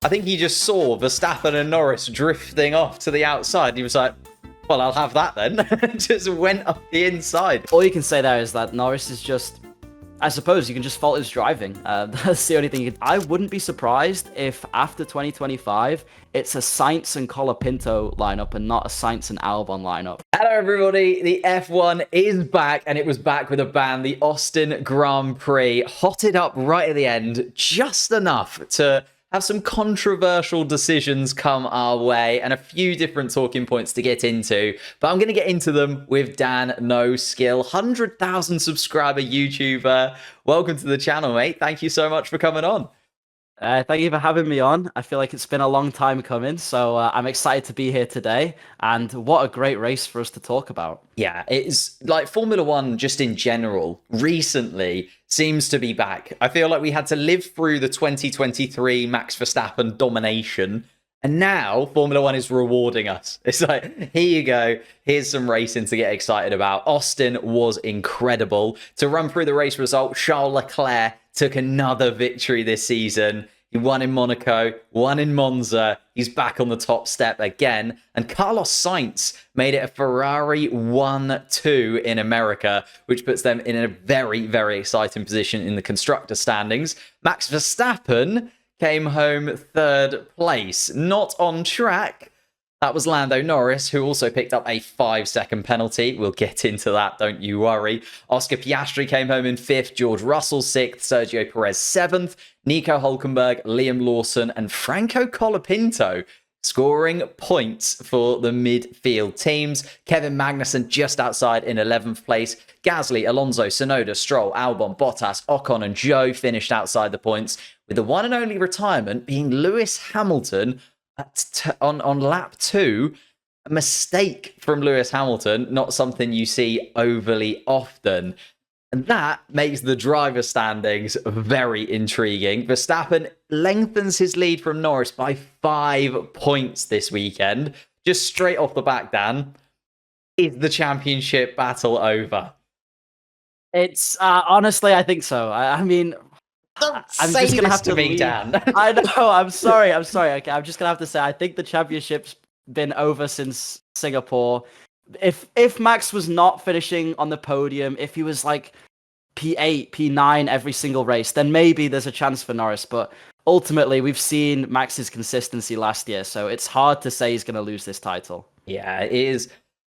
I think he just saw Verstappen and Norris drifting off to the outside. And he was like, well, I'll have that then. Just went up the inside. All you can say there is that Norris is just, I suppose you can just fault his driving. That's the only thing. I wouldn't be surprised if after 2025, it's a Sainz and Colapinto lineup and not a Sainz and Albon lineup. Hello, everybody. The F1 is back, and it was back with a bang. The Austin Grand Prix hotted up right at the end, just enough to have some controversial decisions come our way and a few different talking points to get into. But I'm going to get into them with Dan No Skill, 100,000 subscriber YouTuber. Welcome to the channel, mate. Thank you so much for coming on. Thank you for having me on. I feel like it's been a long time coming, so I'm excited to be here today. And what a great race for us to talk about. Yeah, it's like Formula One just in general recently seems to be back. I feel like we had to live through the 2023 Max Verstappen domination, and now Formula One is rewarding us. It's like, here you go. Here's some racing to get excited about. Austin was incredible. To run through the race result, Charles Leclerc took another victory this season. He won in Monaco, won in Monza. He's back on the top step again. And Carlos Sainz made it a Ferrari 1-2 in America, which puts them in a very, very exciting position in the constructor standings. Max Verstappen came home third place, not on track. That was Lando Norris, who also picked up a 5-second penalty. We'll get into that, don't you worry. Oscar Piastri came home in 5th, George Russell 6th, Sergio Perez 7th, Nico Hülkenberg, Liam Lawson, and Franco Colapinto scoring points for the midfield teams. Kevin Magnussen just outside in 11th place. Gasly, Alonso, Tsunoda, Stroll, Albon, Bottas, Ocon, and Zhou finished outside the points, with the one and only retirement being Lewis Hamilton on lap 2. A mistake from Lewis Hamilton, not something you see overly often. And that makes the driver standings very intriguing. Verstappen lengthens his lead from Norris by 5 points this weekend. Just straight off the back, Dan, is the championship battle over? It's honestly, I think so. I mean, I'm just gonna have to be Dan. I know. I'm sorry. Okay, I'm just gonna have to say I think the championship's been over since Singapore. If Max was not finishing on the podium, if he was like P8, P9 every single race, then maybe there's a chance for Norris. But ultimately, we've seen Max's consistency last year, so it's hard to say he's going to lose this title. Yeah, it is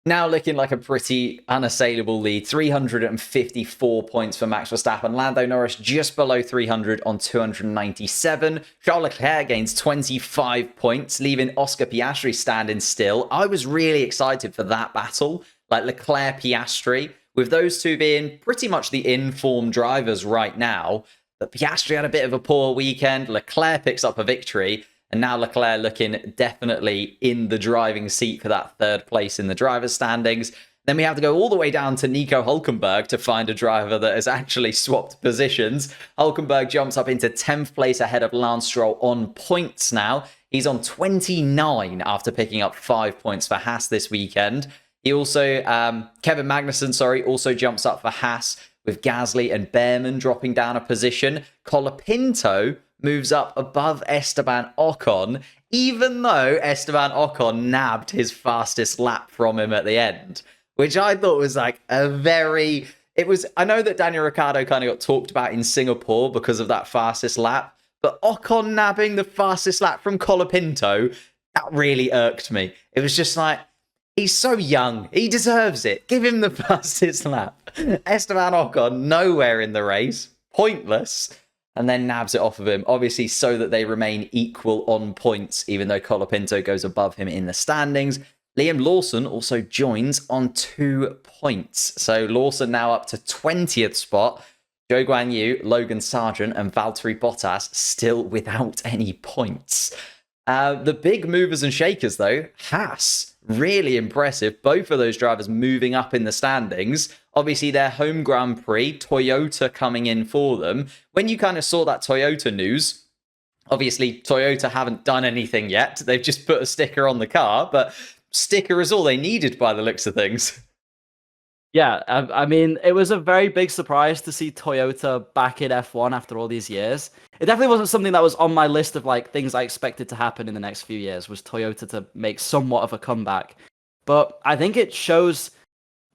now looking like a pretty unassailable lead. 354 points for Max Verstappen. Lando Norris just below 300 on 297. Charles Leclerc gains 25 points, leaving Oscar Piastri standing still. I was really excited for that battle, like Leclerc-Piastri, with those two being pretty much the in-form drivers right now. But Piastri had a bit of a poor weekend. Leclerc picks up a victory. And now Leclerc looking definitely in the driving seat for that third place in the driver's standings. Then we have to go all the way down to Nico Hülkenberg to find a driver that has actually swapped positions. Hülkenberg jumps up into 10th place ahead of Lance Stroll on points now. He's on 29 after picking up 5 points for Haas this weekend. He also, Kevin Magnussen, also jumps up for Haas, with Gasly and Behrman dropping down a position. Colapinto moves up above Esteban Ocon, even though Esteban Ocon nabbed his fastest lap from him at the end, which I thought was like a very... I know that Daniel Ricciardo kind of got talked about in Singapore because of that fastest lap, but Ocon nabbing the fastest lap from Colapinto, that really irked me. It was just like, he's so young. He deserves it. Give him the fastest lap. Esteban Ocon, nowhere in the race. Pointless. And then nabs it off of him, obviously so that they remain equal on points, even though Colapinto goes above him in the standings. Liam Lawson also joins on 2 points. So Lawson now up to 20th spot. Zhou Guanyu, Logan Sargent, and Valtteri Bottas still without any points. The big movers and shakers, though, Haas, really impressive. Both of those drivers moving up in the standings. Obviously, their home Grand Prix, Toyota coming in for them. When you kind of saw that Toyota news, obviously, Toyota haven't done anything yet. They've just put a sticker on the car, but sticker is all they needed by the looks of things. Yeah, I mean, it was a very big surprise to see Toyota back in F1 after all these years. It definitely wasn't something that was on my list of like things I expected to happen in the next few years, was Toyota to make somewhat of a comeback. But I think it shows,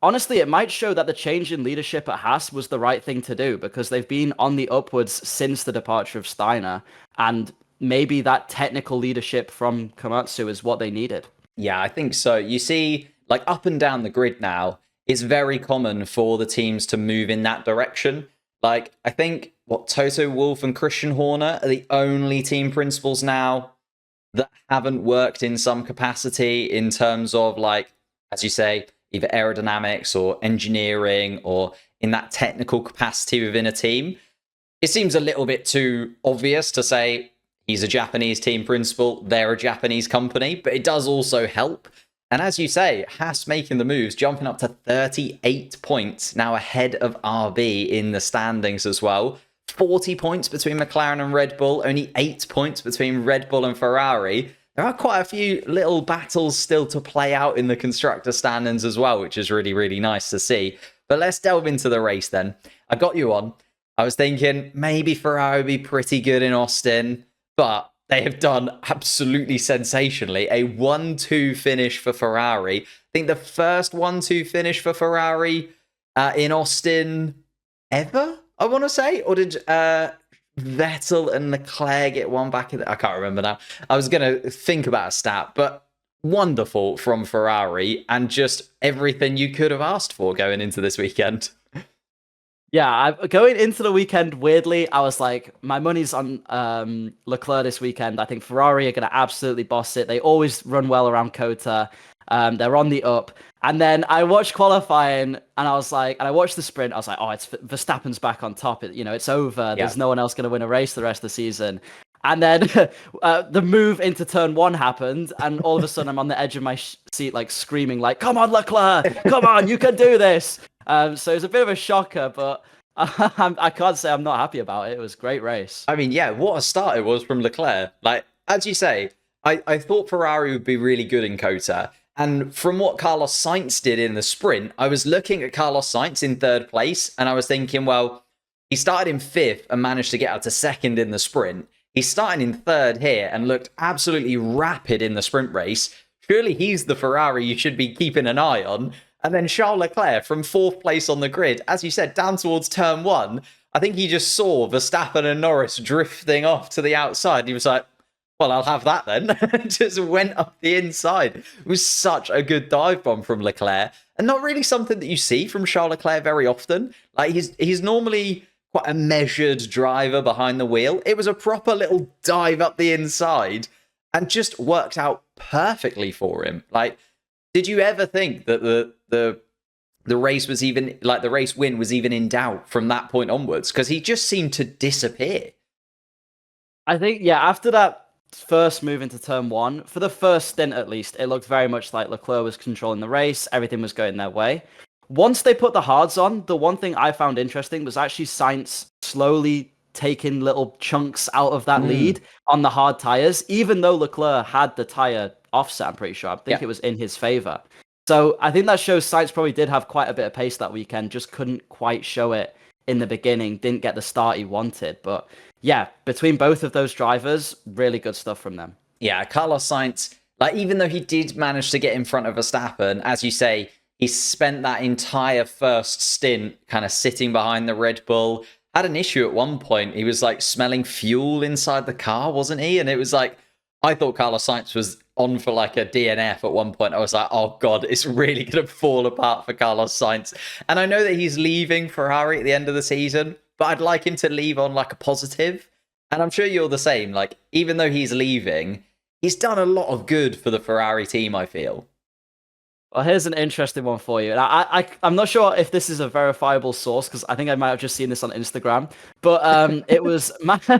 honestly, it might show that the change in leadership at Haas was the right thing to do, because they've been on the upwards since the departure of Steiner, and maybe that technical leadership from Komatsu is what they needed. Yeah, I think so. You see, like up and down the grid now, it's very common for the teams to move in that direction. Like, I think Toto Wolff and Christian Horner are the only team principals now that haven't worked in some capacity in terms of, like, as you say, either aerodynamics or engineering or in that technical capacity within a team. It seems a little bit too obvious to say he's a Japanese team principal, they're a Japanese company, but it does also help. And as you say, Haas making the moves, jumping up to 38 points, now ahead of RB in the standings as well. 40 points between McLaren and Red Bull, only 8 points between Red Bull and Ferrari. There are quite a few little battles still to play out in the constructor standings as well, which is really, really nice to see. But let's delve into the race then. I got you on. I was thinking maybe Ferrari would be pretty good in Austin, but they have done absolutely sensationally. A 1-2 finish for Ferrari. I think the first 1-2 finish for Ferrari in Austin ever, I want to say. Or did Vettel and Leclerc get one back in I can't remember now. I was going to think about a stat, but wonderful from Ferrari and just everything you could have asked for going into this weekend. Yeah, going into the weekend, weirdly, I was like, my money's on Leclerc this weekend. I think Ferrari are going to absolutely boss it. They always run well around Kota. They're on the up. And then I watched qualifying, and I was like, and I watched the sprint. I was like, oh, it's Verstappen's back on top. It's over. Yeah. There's no one else going to win a race the rest of the season. And then the move into turn one happened, and all of a sudden I'm on the edge of my seat, like screaming, like, "Come on, Leclerc! Come on, you can do this!" So it's a bit of a shocker, but I can't say I'm not happy about it. It was a great race. I mean, yeah, what a start it was from Leclerc. Like, as you say, I thought Ferrari would be really good in Kota. And from what Carlos Sainz did in the sprint, I was looking at Carlos Sainz in third place, and I was thinking, well, he started in fifth and managed to get out to second in the sprint. He's starting in third here and looked absolutely rapid in the sprint race. Surely he's the Ferrari you should be keeping an eye on. And then Charles Leclerc from fourth place on the grid, as you said, down towards turn one. I think he just saw Verstappen and Norris drifting off to the outside. He was like, well, I'll have that then. Just went up the inside. It was such a good dive bomb from Leclerc. And not really something that you see from Charles Leclerc very often. Like, he's normally quite a measured driver behind the wheel. It was a proper little dive up the inside and just worked out perfectly for him. Like, did you ever think that the race was even, like, the race win was even in doubt from that point onwards? Because he just seemed to disappear. I think, yeah, after that first move into turn one, for the first stint at least, it looked very much like Leclerc was controlling the race. Everything was going their way. Once they put the hards on, the one thing I found interesting was actually Sainz slowly taking little chunks out of that lead on the hard tires, even though Leclerc had the tire offset, I'm pretty sure. I think it was in his favor. So I think that shows Sainz probably did have quite a bit of pace that weekend, just couldn't quite show it in the beginning, didn't get the start he wanted. But yeah, between both of those drivers, really good stuff from them. Yeah, Carlos Sainz, like, even though he did manage to get in front of Verstappen, as you say, he spent that entire first stint kind of sitting behind the Red Bull. Had an issue at one point. He was like smelling fuel inside the car, wasn't he? And it was like, I thought Carlos Sainz was on for like a DNF at one point. I was like, oh God, it's really going to fall apart for Carlos Sainz. And I know that he's leaving Ferrari at the end of the season, but I'd like him to leave on like a positive. And I'm sure you're the same. Like, even though he's leaving, he's done a lot of good for the Ferrari team, I feel. Well, here's an interesting one for you. And I'm not sure if this is a verifiable source, because I think I might have just seen this on Instagram. But it was Mattia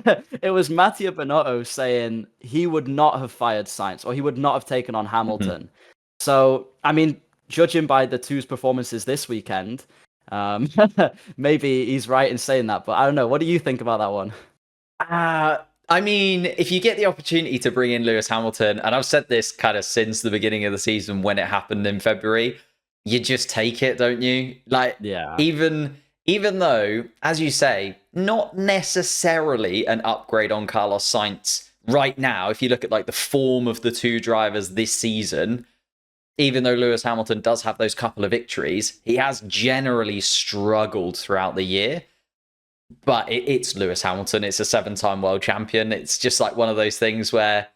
Binotto saying he would not have fired Sainz, or he would not have taken on Hamilton. So, I mean, judging by the two's performances this weekend, maybe he's right in saying that. But I don't know. What do you think about that one? I mean, if you get the opportunity to bring in Lewis Hamilton, and I've said this kind of since the beginning of the season when it happened in February, you just take it, don't you? Like, Yeah. even though, as you say, not necessarily an upgrade on Carlos Sainz right now, if you look at like the form of the two drivers this season, even though Lewis Hamilton does have those couple of victories, he has generally struggled throughout the year. But it's Lewis Hamilton. It's a 7-time world champion. It's just like one of those things where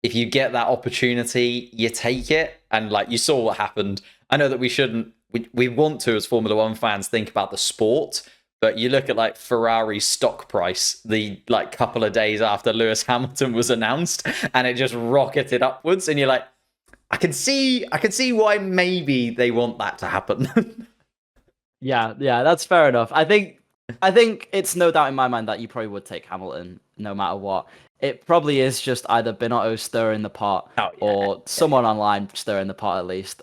if you get that opportunity, you take it. And like you saw what happened. I know that we shouldn't, we want to, as Formula One fans, think about the sport. But you look at like Ferrari's stock price the like couple of days after Lewis Hamilton was announced, and it just rocketed upwards. And you're like, I can see why maybe they want that to happen. Yeah, that's fair enough. I think it's no doubt in my mind that you probably would take Hamilton no matter what. It probably is just either Binotto stirring the pot or someone online stirring the pot at least.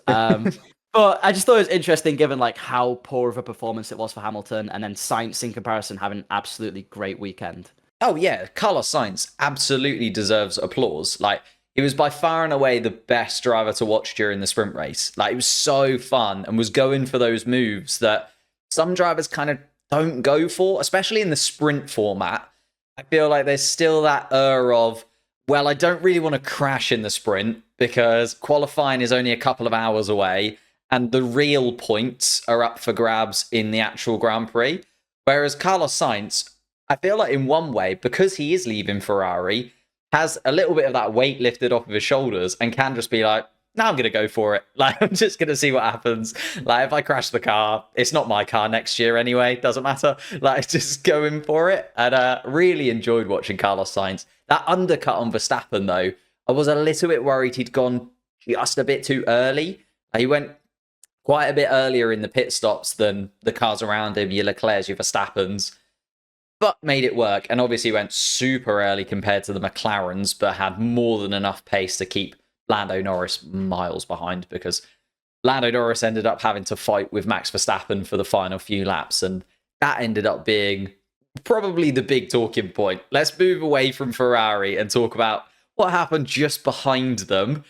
But I just thought it was interesting given like how poor of a performance it was for Hamilton, and then Sainz in comparison having an absolutely great weekend. Oh yeah, Carlos Sainz absolutely deserves applause. Like, he was by far and away the best driver to watch during the sprint race. Like, it was so fun and was going for those moves that some drivers kind of don't go for, especially in the sprint format. I feel like there's still that of, well, I don't really want to crash in the sprint because qualifying is only a couple of hours away and the real points are up for grabs in the actual Grand Prix. Whereas Carlos Sainz, I feel like in one way, because he is leaving Ferrari, has a little bit of that weight lifted off of his shoulders and can just be like, no, I'm going to go for it. Like, I'm just going to see what happens. Like, if I crash the car, it's not my car next year anyway. Doesn't matter. Like, just going for it. And really enjoyed watching Carlos Sainz. That undercut on Verstappen, though, I was a little bit worried he'd gone just a bit too early. He went quite a bit earlier in the pit stops than the cars around him, your Leclerc's, your Verstappen's, but made it work. And obviously went super early compared to the McLarens, but had more than enough pace to keep Lando Norris miles behind, because Lando Norris ended up having to fight with Max Verstappen for the final few laps, and that ended up being probably the big talking point. Let's move away from Ferrari and talk about what happened just behind them.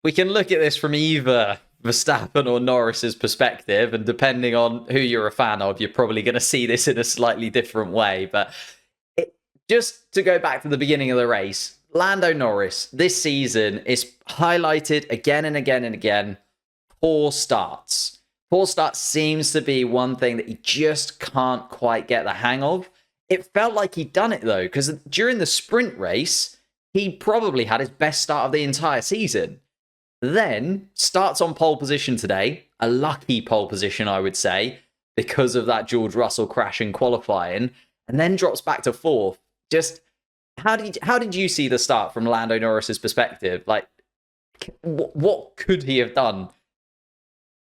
We can look at this from either Verstappen or Norris's perspective, and depending on who you're a fan of, you're probably going to see this in a slightly different way. But just to go back to the beginning of the race, Lando Norris this season is highlighted again and again and again. Poor starts. Poor starts seems to be one thing that he just can't quite get the hang of. It felt like he'd done it though, because during the sprint race, he probably had his best start of the entire season. Then starts on pole position today, a lucky pole position, I would say, because of that George Russell crash in qualifying, and then drops back to fourth. Just how did you see the start from Lando Norris's perspective? Like, what could he have done?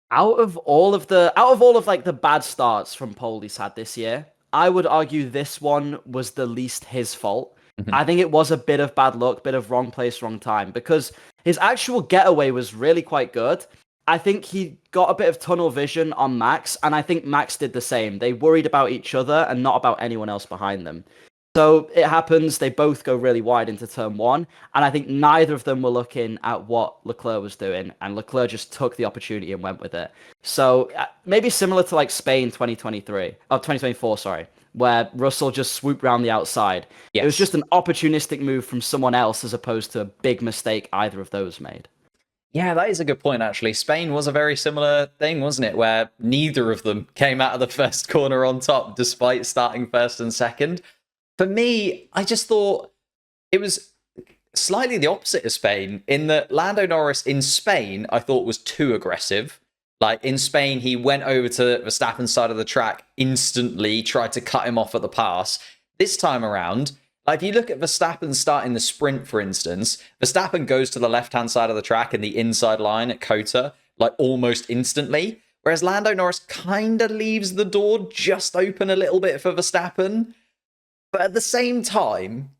Out of all of like the bad starts from pole he's had this year, I would argue this one was the least his fault. Mm-hmm. I think it was a bit of bad luck, bit of wrong place, wrong time, because his actual getaway was really quite good. I think he got a bit of tunnel vision on Max, and I think Max did the same. They worried about each other and not about anyone else behind them. So it happens, they both go really wide into turn one, and I think neither of them were looking at what Leclerc was doing, and Leclerc just took the opportunity and went with it. So maybe similar to like Spain 2024, sorry, where Russell just swooped round the outside. Yes. It was just an opportunistic move from someone else as opposed to a big mistake either of those made. Yeah, that is a good point, actually. Spain was a very similar thing, wasn't it? Where neither of them came out of the first corner on top, despite starting first and second. For me, I just thought it was slightly the opposite of Spain, in that Lando Norris in Spain, I thought was too aggressive. Like, in Spain, he went over to Verstappen's side of the track instantly, tried to cut him off at the pass. This time around, like, if you look at Verstappen starting the sprint, for instance, Verstappen goes to the left-hand side of the track in the inside line at Cota, like, almost instantly. Whereas Lando Norris kind of leaves the door just open a little bit for Verstappen. But at the same time,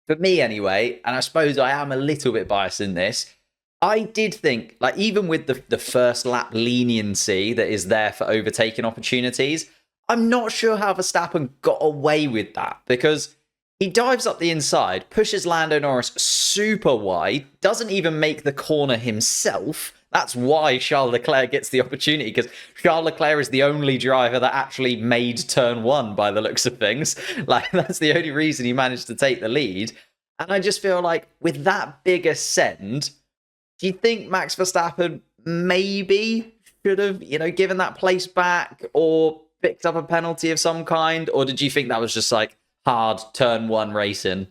for me anyway, and I suppose I am a little bit biased in this, I did think, like, even with the first lap leniency that is there for overtaking opportunities, I'm not sure how Verstappen got away with that, because he dives up the inside, pushes Lando Norris super wide, doesn't even make the corner himself, That's why Charles Leclerc gets the opportunity, because Charles Leclerc is the only driver that actually made turn one by the looks of things. Like, that's the only reason he managed to take the lead. And I just feel like with that big ascend, do you think Max Verstappen maybe should have, given that place back or picked up a penalty of some kind? Or did you think that was just like hard turn one racing?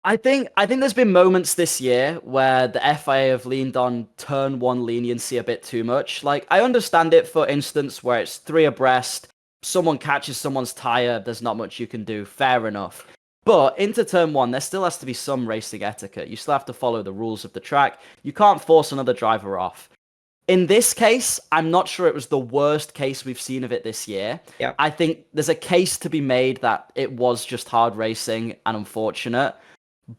I think there's been moments this year where the FIA have leaned on turn one leniency a bit too much. Like, I understand it, for instance, where it's 3 abreast, someone catches someone's tire, there's not much you can do, fair enough. But into turn one, there still has to be some racing etiquette. You still have to follow the rules of the track. You can't force another driver off. In this case, I'm not sure it was the worst case we've seen of it this year. Yeah. I think there's a case to be made that it was just hard racing and unfortunate.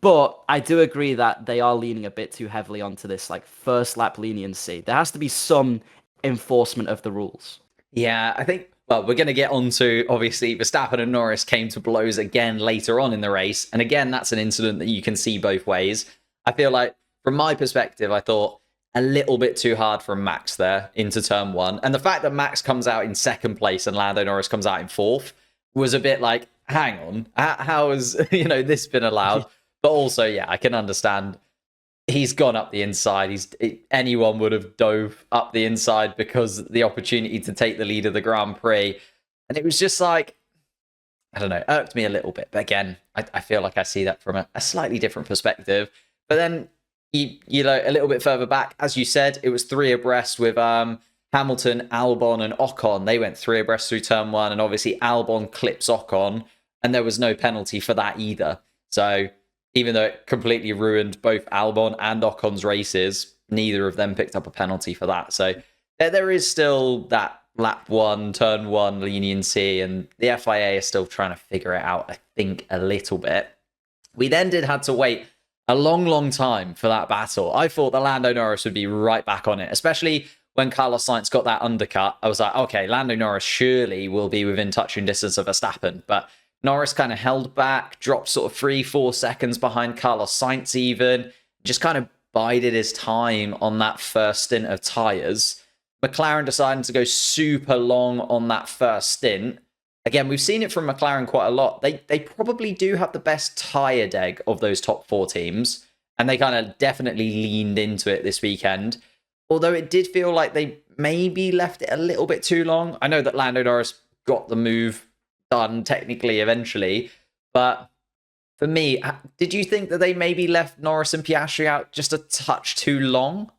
But I do agree that they are leaning a bit too heavily onto this like first lap leniency. There has to be some enforcement of the rules. Yeah, I think, well, we're going to get on to, obviously, Verstappen and Norris came to blows again later on in the race. And again, that's an incident that you can see both ways. I feel like, from my perspective, I thought a little bit too hard from Max there into turn one. And the fact that Max comes out in second place and Lando Norris comes out in fourth was a bit like, hang on, how has, this been allowed? But also, yeah, I can understand he's gone up the inside. Anyone would have dove up the inside because the opportunity to take the lead of the Grand Prix. And it was just like, I don't know, irked me a little bit. But again, I feel like I see that from a slightly different perspective. But then, a little bit further back, as you said, it was 3 abreast with Hamilton, Albon, and Ocon. They went 3 abreast through turn one. And obviously, Albon clips Ocon. And there was no penalty for that either. So even though it completely ruined both Albon and Ocon's races, neither of them picked up a penalty for that. So there is still that lap one, turn one leniency, and the FIA is still trying to figure it out, I think, a little bit. We then had to wait a long, long time for that battle. I thought that Lando Norris would be right back on it, especially when Carlos Sainz got that undercut. I was like, okay, Lando Norris surely will be within touching distance of Verstappen, but Norris kind of held back, dropped sort of 3-4 seconds behind Carlos Sainz even, just kind of bided his time on that first stint of tyres. McLaren deciding to go super long on that first stint. Again, we've seen it from McLaren quite a lot. They probably do have the best tyre deg of those top 4 teams, and they kind of definitely leaned into it this weekend. Although it did feel like they maybe left it a little bit too long. I know that Lando Norris got the move done technically eventually, but for me, did you think that they maybe left Norris and Piastri out just a touch too long?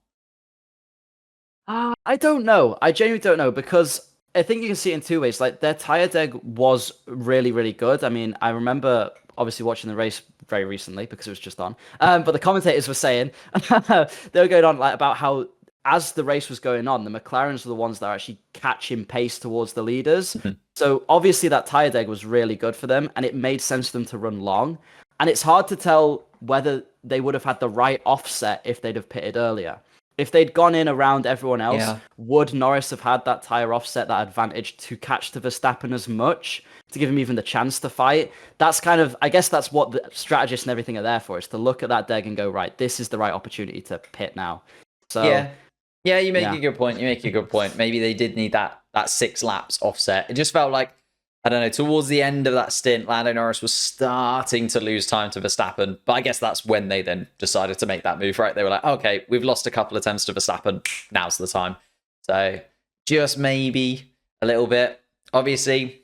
I don't know. I genuinely don't know, because I think you can see it in 2 ways. Like, their tire deg was really, really good. I mean, I remember obviously watching the race very recently because it was just on. But the commentators were saying they were going on like about how, as the race was going on, the McLarens were the ones that are actually catching pace towards the leaders. Mm-hmm. So obviously that tire deg was really good for them, and it made sense for them to run long. And it's hard to tell whether they would have had the right offset if they'd have pitted earlier. If they'd gone in around everyone else, would Norris have had that tire offset, that advantage to catch the Verstappen as much, to give him even the chance to fight? That's kind of, I guess that's what the strategists and everything are there for, is to look at that deg and go, right, this is the right opportunity to pit now. So yeah, you make a good point. Maybe they did need that 6 laps offset. It just felt like, I don't know, towards the end of that stint, Lando Norris was starting to lose time to Verstappen. But I guess that's when they then decided to make that move, right? They were like, okay, we've lost a couple of attempts to Verstappen. Now's the time. So just maybe a little bit. Obviously,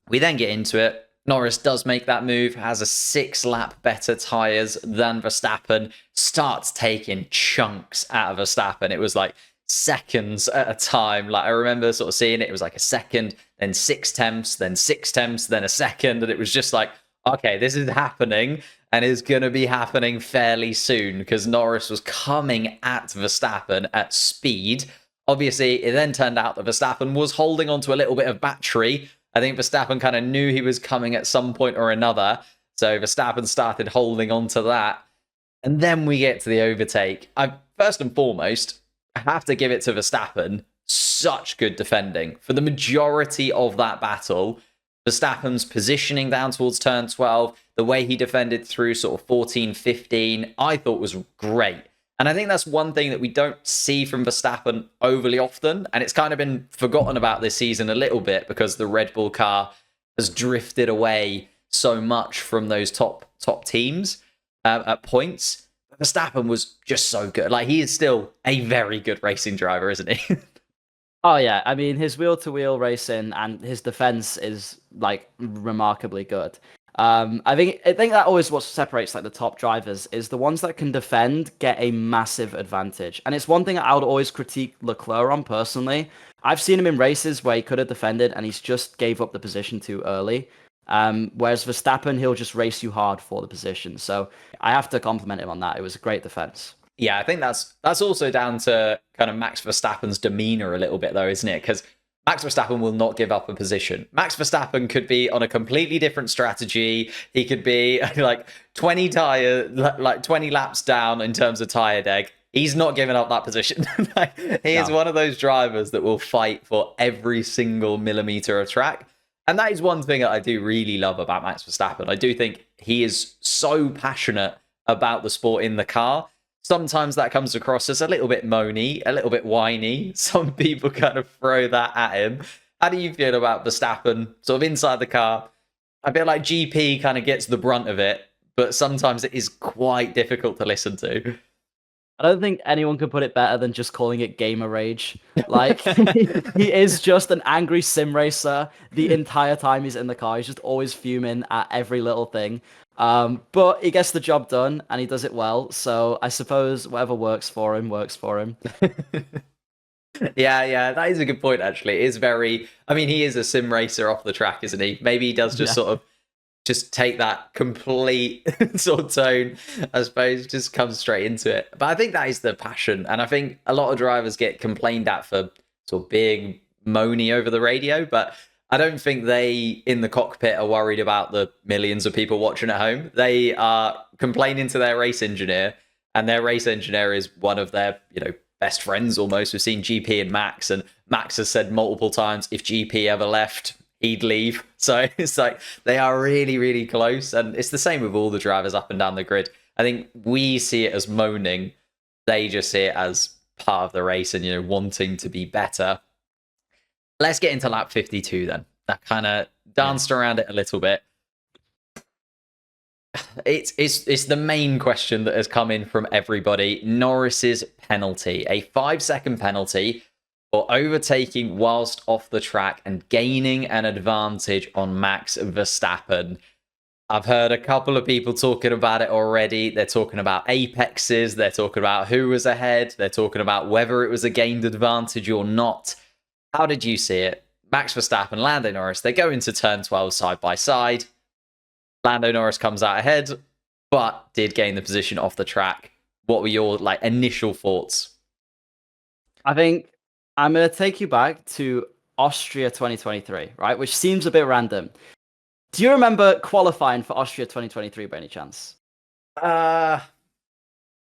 we then get into it. Norris does make that move, has a 6-lap better tyres than Verstappen, starts taking chunks out of Verstappen. It was like seconds at a time. Like, I remember sort of seeing it. It was like a second, then 6 temps, then 6 temps, then a second. And it was just like, okay, this is happening, and it's going to be happening fairly soon, because Norris was coming at Verstappen at speed. Obviously, it then turned out that Verstappen was holding onto a little bit of battery. I think Verstappen kind of knew he was coming at some point or another. So Verstappen started holding on to that. And then we get to the overtake. First and foremost, I have to give it to Verstappen. Such good defending. For the majority of that battle, Verstappen's positioning down towards turn 12, the way he defended through sort of 14, 15, I thought was great. And I think that's one thing that we don't see from Verstappen overly often. And it's kind of been forgotten about this season a little bit because the Red Bull car has drifted away so much from those top teams at points. Verstappen was just so good. Like, he is still a very good racing driver, isn't he? Oh yeah, I mean his wheel-to-wheel racing and his defense is like remarkably good. I think that always what separates like the top drivers is the ones that can defend get a massive advantage. And it's one thing I would always critique Leclerc on personally. I've seen him in races where he could have defended and he's just gave up the position too early. Whereas Verstappen, he'll just race you hard for the position. So I have to compliment him on that. It was a great defense. Yeah, I think that's also down to kind of Max Verstappen's demeanor a little bit, though, isn't it? Because Max Verstappen will not give up a position. Max Verstappen could be on a completely different strategy. He could be like 20 laps down in terms of tire deg. He's not giving up that position. He is one of those drivers that will fight for every single millimeter of track. And that is one thing that I do really love about Max Verstappen. I do think he is so passionate about the sport in the car. Sometimes that comes across as a little bit moany, a little bit whiny. Some people kind of throw that at him. How do you feel about Verstappen sort of inside the car? I feel like GP kind of gets the brunt of it, but sometimes it is quite difficult to listen to. I don't think anyone could put it better than just calling it gamer rage. Like, he is just an angry sim racer the entire time he's in the car. He's just always fuming at every little thing. But he gets the job done and he does it well. So I suppose whatever works for him, works for him. Yeah, that is a good point, actually. It is very, I mean, he is a sim racer off the track, isn't he? Maybe he does just sort of just take that complete sort of tone, I suppose, just comes straight into it. But I think that is the passion. And I think a lot of drivers get complained at for sort of being moany over the radio, but I don't think they, in the cockpit, are worried about the millions of people watching at home. They are complaining to their race engineer, and their race engineer is one of their, best friends almost. We've seen GP and Max, and Max has said multiple times if GP ever left, he'd leave. So it's like they are really, really close. And it's the same with all the drivers up and down the grid. I think we see it as moaning. They just see it as part of the race and, wanting to be better. Let's get into lap 52 then. That kind of danced around it a little bit. It's the main question that has come in from everybody. Norris's penalty, a 5-second penalty for overtaking whilst off the track and gaining an advantage on Max Verstappen. I've heard a couple of people talking about it already. They're talking about apexes. They're talking about who was ahead. They're talking about whether it was a gained advantage or not. How did you see it? Max Verstappen, Lando Norris, they go into turn 12 side by side. Lando Norris comes out ahead, but did gain the position off the track. What were your initial thoughts? I think I'm going to take you back to Austria 2023, right? Which seems a bit random. Do you remember qualifying for Austria 2023 by any chance? I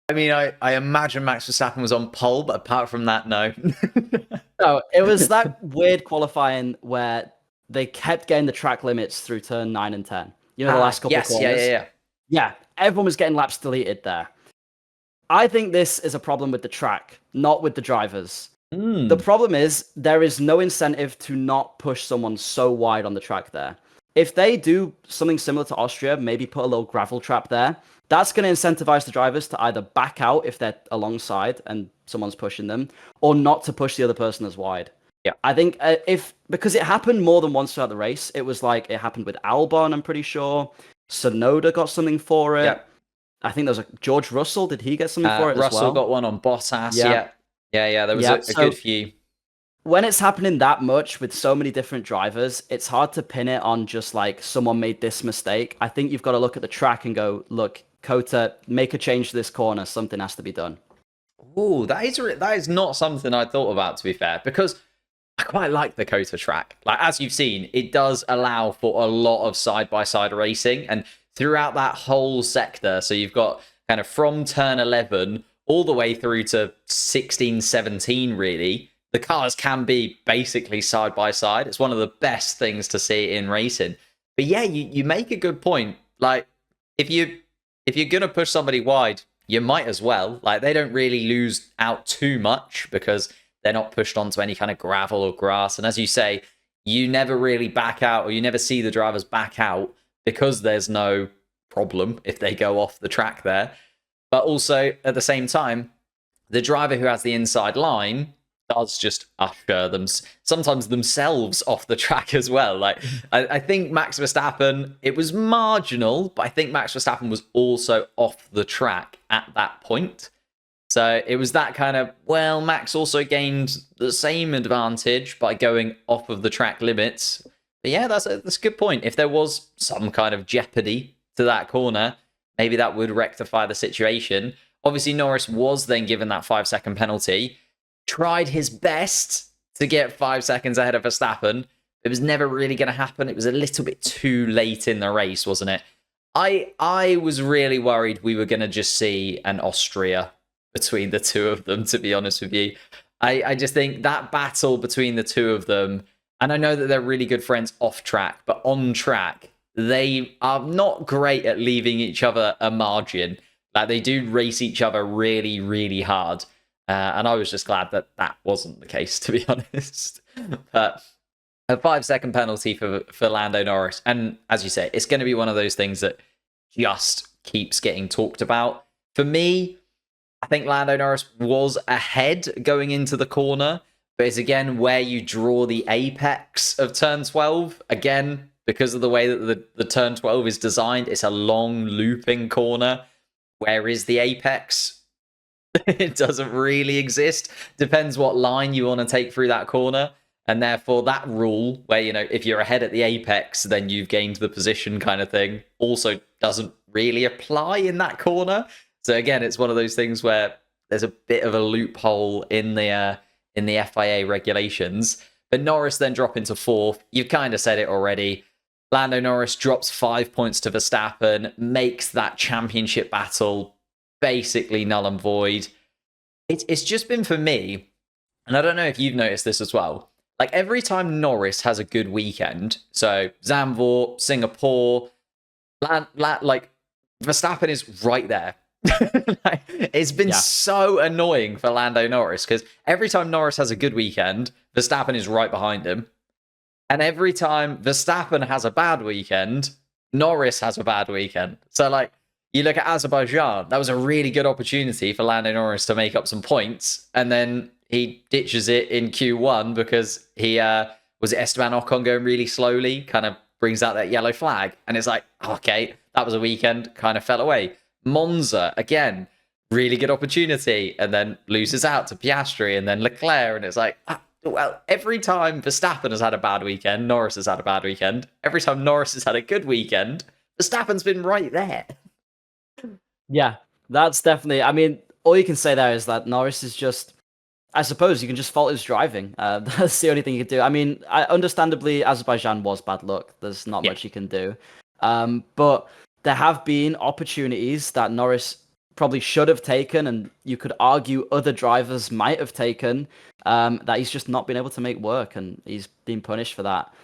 imagine Max Verstappen was on pole, but apart from that, no. No, it was that weird qualifying where they kept getting the track limits through turn 9 and 10. The last couple of corners. Yeah, everyone was getting laps deleted there. I think this is a problem with the track, not with the drivers. The problem is there is no incentive to not push someone so wide on the track there. If they do something similar to Austria, maybe put a little gravel trap there, that's going to incentivize the drivers to either back out if they're alongside and someone's pushing them, or not to push the other person as wide. Yeah, I think because it happened more than once throughout the race. It was like it happened with Albon, I'm pretty sure. Sonoda got something for it. Yeah. I think there was George Russell. Did he get something for it Russell as well? got one on Bottas. Yeah. There was a good few. When it's happening that much with so many different drivers, it's hard to pin it on just like someone made this mistake. I think you've got to look at the track and go, look, Kota, make a change to this corner. Something has to be done. Oh, that is not something I thought about, to be fair, because I quite like the Kota track. Like, as you've seen, it does allow for a lot of side-by-side racing, and throughout that whole sector, so you've got kind of from turn 11 all the way through to 16, 17, really, the cars can be basically side-by-side. It's one of the best things to see in racing. But yeah, you make a good point. Like, if you're going to push somebody wide, you might as well. Like, they don't really lose out too much because they're not pushed onto any kind of gravel or grass. And as you say, you never really back out, or you never see the drivers back out because there's no problem if they go off the track there. But also, at the same time, the driver who has the inside line does just usher them, sometimes themselves, off the track as well. Like, I think Max Verstappen, it was marginal, but I think Max Verstappen was also off the track at that point. So it was that kind of, well, Max also gained the same advantage by going off of the track limits. But yeah, that's a good point. If there was some kind of jeopardy to that corner, maybe that would rectify the situation. Obviously, Norris was then given that 5-second penalty, tried his best to get 5 seconds ahead of Verstappen. It was never really going to happen. It was a little bit too late in the race, wasn't it? I was really worried we were going to just see an Austria between the two of them, to be honest with you. I just think that battle between the two of them, and I know that they're really good friends off track, but on track, they are not great at leaving each other a margin. Like, they do race each other really, really hard. And I was just glad that that wasn't the case, to be honest. But a 5-second penalty for Lando Norris. And as you say, it's going to be one of those things that just keeps getting talked about. For me, I think Lando Norris was ahead going into the corner. But it's, again, where you draw the apex of turn 12. Again, because of the way that the turn 12 is designed, it's a long looping corner. Where is the apex? It doesn't really exist. Depends what line you want to take through that corner. And therefore, that rule where, if you're ahead at the apex, then you've gained the position kind of thing, also doesn't really apply in that corner. So again, it's one of those things where there's a bit of a loophole in the FIA regulations. But Norris then drop into 4th. You've kind of said it already. Lando Norris drops 5 points to Verstappen, makes that championship battle basically null and void. It's just been, for me, and I don't know if you've noticed this as well, like, every time Norris has a good weekend, so Zandvoort, Singapore, like, Verstappen is right there. Like, it's been so annoying for Lando Norris, because every time Norris has a good weekend, Verstappen is right behind him. And every time Verstappen has a bad weekend, Norris has a bad weekend. So, like, you look at Azerbaijan, that was a really good opportunity for Lando Norris to make up some points, and then he ditches it in Q1 because he was it Esteban Ocon going really slowly, kind of brings out that yellow flag, and it's like, okay, that was a weekend, kind of fell away. Monza, again, really good opportunity, and then loses out to Piastri and then Leclerc, and it's like, well, every time Verstappen has had a bad weekend, Norris has had a bad weekend. Every time Norris has had a good weekend, Verstappen's been right there. Yeah, that's definitely, I mean, all you can say there is that Norris is just, I suppose you can just fault his driving. That's the only thing you can do. I mean, understandably, Azerbaijan was bad luck. There's not much you can do. But there have been opportunities that Norris probably should have taken, and you could argue other drivers might have taken, that he's just not been able to make work, and he's been punished for that.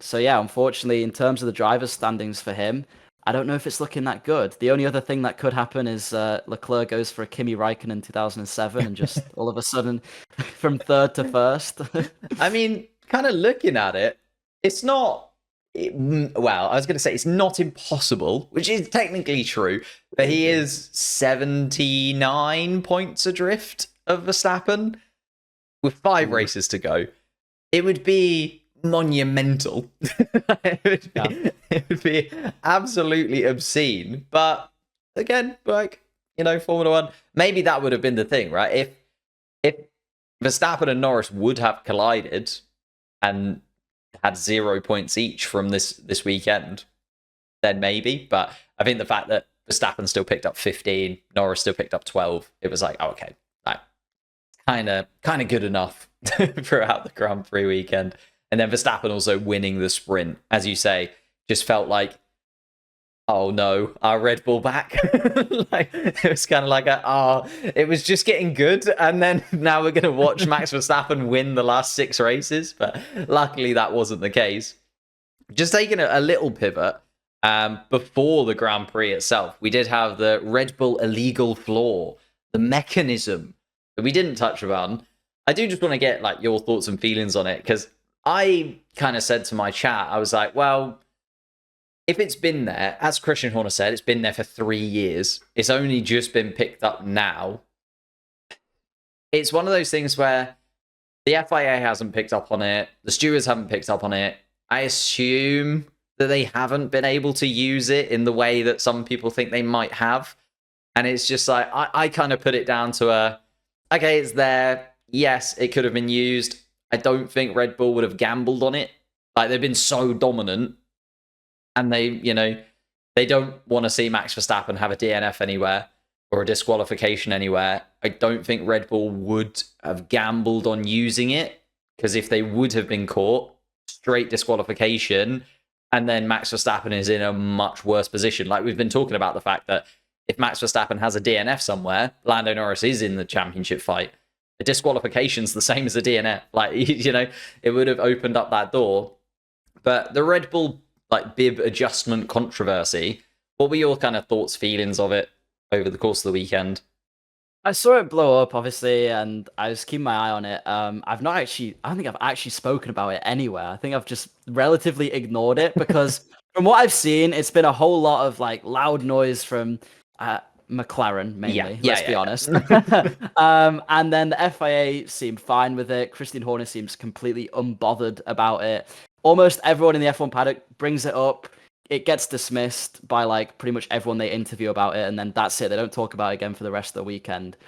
So yeah, unfortunately, in terms of the drivers' standings for him, I don't know if it's looking that good. The only other thing that could happen is Leclerc goes for a Kimi Räikkönen in 2007 and just all of a sudden from 3rd to 1st. I mean, kind of looking at it, it's not... Well, I was going to say it's not impossible, which is technically true, but he is 79 points adrift of Verstappen with 5 races to go. It would be monumental. It would be absolutely obscene. But again, like, Formula One, maybe that would have been the thing, right? If Verstappen and Norris would have collided and had 0 points each from this weekend, then maybe. But I think the fact that Verstappen still picked up 15, Norris still picked up 12, it was like, oh, okay, like, kind of good enough throughout the Grand Prix weekend. And then Verstappen also winning the sprint, as you say, just felt like, oh no, our Red Bull back. Like, it was kind of like it was just getting good, and then now we're going to watch Max Verstappen win the last 6 races. But luckily that wasn't the case. Just taking a little pivot, before the Grand Prix itself, we did have the Red Bull illegal flaw, the mechanism that we didn't touch upon. I do just want to get like your thoughts and feelings on it, because I kind of said to my chat, I was like, well, if it's been there, as Christian Horner said, it's been there for 3 years. It's only just been picked up now. It's one of those things where the FIA hasn't picked up on it. The stewards haven't picked up on it. I assume that they haven't been able to use it in the way that some people think they might have. And it's just like, I kind of put it down to okay, it's there. Yes, it could have been used. I don't think Red Bull would have gambled on it. Like, they've been so dominant, and they don't want to see Max Verstappen have a DNF anywhere or a disqualification anywhere. I don't think Red Bull would have gambled on using it, because if they would have been caught, straight disqualification, and then Max Verstappen is in a much worse position. Like, we've been talking about the fact that if Max Verstappen has a DNF somewhere, Lando Norris is in the championship fight. The disqualification's the same as a DNF. Like, it would have opened up that door. But the Red Bull bib adjustment controversy, what were your kind of thoughts, feelings of it over the course of the weekend? I saw it blow up, obviously, and I was keeping my eye on it. I don't think I've actually spoken about it anywhere. I think I've just relatively ignored it, because from what I've seen, it's been a whole lot of loud noise from McLaren, mainly, let's be honest. And then the FIA seemed fine with it. Christian Horner seems completely unbothered about it. Almost everyone in the F1 paddock brings it up. It gets dismissed by pretty much everyone they interview about it, and then that's it. They don't talk about it again for the rest of the weekend.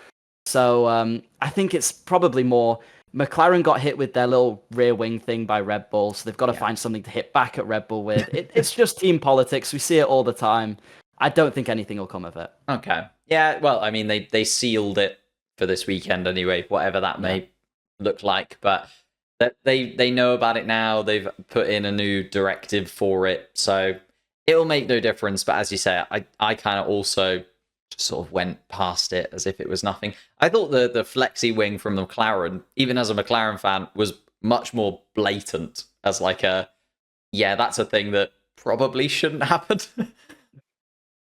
So I think it's probably more McLaren got hit with their little rear wing thing by Red Bull, so they've got to find something to hit back at Red Bull with. It's just team politics. We see it all the time. I don't think anything will come of it. Okay. Yeah, well, I mean, they sealed it for this weekend anyway, whatever that may look like. But they know about it now. They've put in a new directive for it. So it will make no difference. But as you say, I kind of also just sort of went past it as if it was nothing. I thought the flexi wing from the McLaren, even as a McLaren fan, was much more blatant as that's a thing that probably shouldn't happen.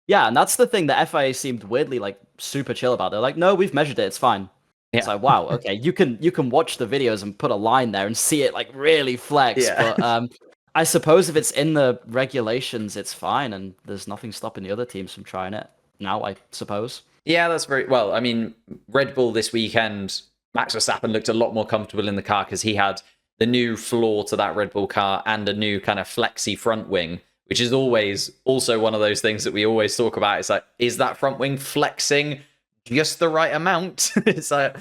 Yeah, and that's the thing. The FIA seemed weirdly super chill about it. They're like, no, we've measured it. It's fine. Yeah. It's like, wow, okay, you can watch the videos and put a line there and see it really flex. Yeah. But I suppose if it's in the regulations, it's fine, and there's nothing stopping the other teams from trying it now, I suppose. Yeah, that's very well. I mean, Red Bull this weekend, Max Verstappen looked a lot more comfortable in the car because he had the new floor to that Red Bull car and a new kind of flexi front wing, which is always also one of those things that we always talk about. It's like, is that front wing flexing just the right amount? It's like,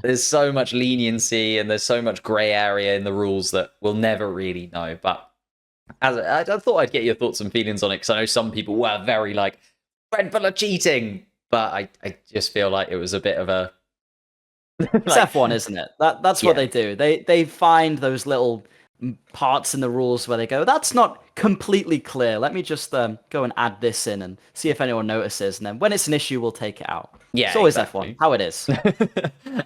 there's so much leniency and there's so much grey area in the rules that we'll never really know. But I thought I'd get your thoughts and feelings on it, because I know some people were very Red Bull are cheating, but I just feel like it was a bit of a... It's F1, isn't it? That's what they do. They find those little parts in the rules where they go, that's not completely clear. Let me just go and add this in and see if anyone notices. And then when it's an issue, we'll take it out. Yeah, it's always F1, how it is.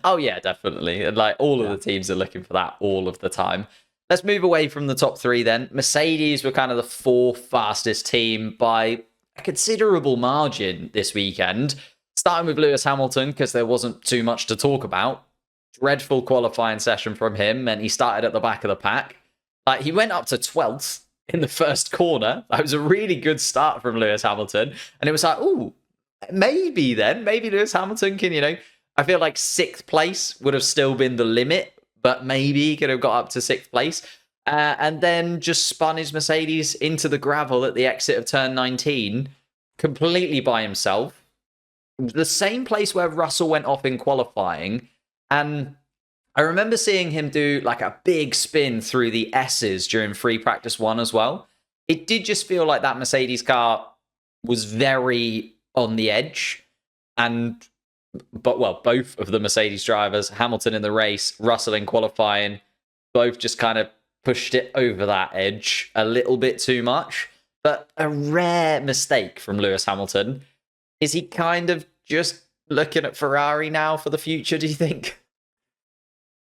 Oh, yeah, definitely. And all of the teams are looking for that all of the time. Let's move away from the top three then. Mercedes were kind of the fourth fastest team by a considerable margin this weekend. Starting with Lewis Hamilton, because there wasn't too much to talk about. Dreadful qualifying session from him, and he started at the back of the pack. He went up to 12th in the first corner. That was a really good start from Lewis Hamilton. And it was maybe Lewis Hamilton can, I feel like 6th place would have still been the limit, but maybe he could have got up to 6th place. And then just spun his Mercedes into the gravel at the exit of turn 19, completely by himself. The same place where Russell went off in qualifying. And I remember seeing him do a big spin through the S's during free practice 1 as well. It did just feel like that Mercedes car was very on the edge. But both of the Mercedes drivers, Hamilton in the race, Russell in qualifying, both just kind of pushed it over that edge a little bit too much. But a rare mistake from Lewis Hamilton. Is he kind of just looking at Ferrari now for the future, do you think?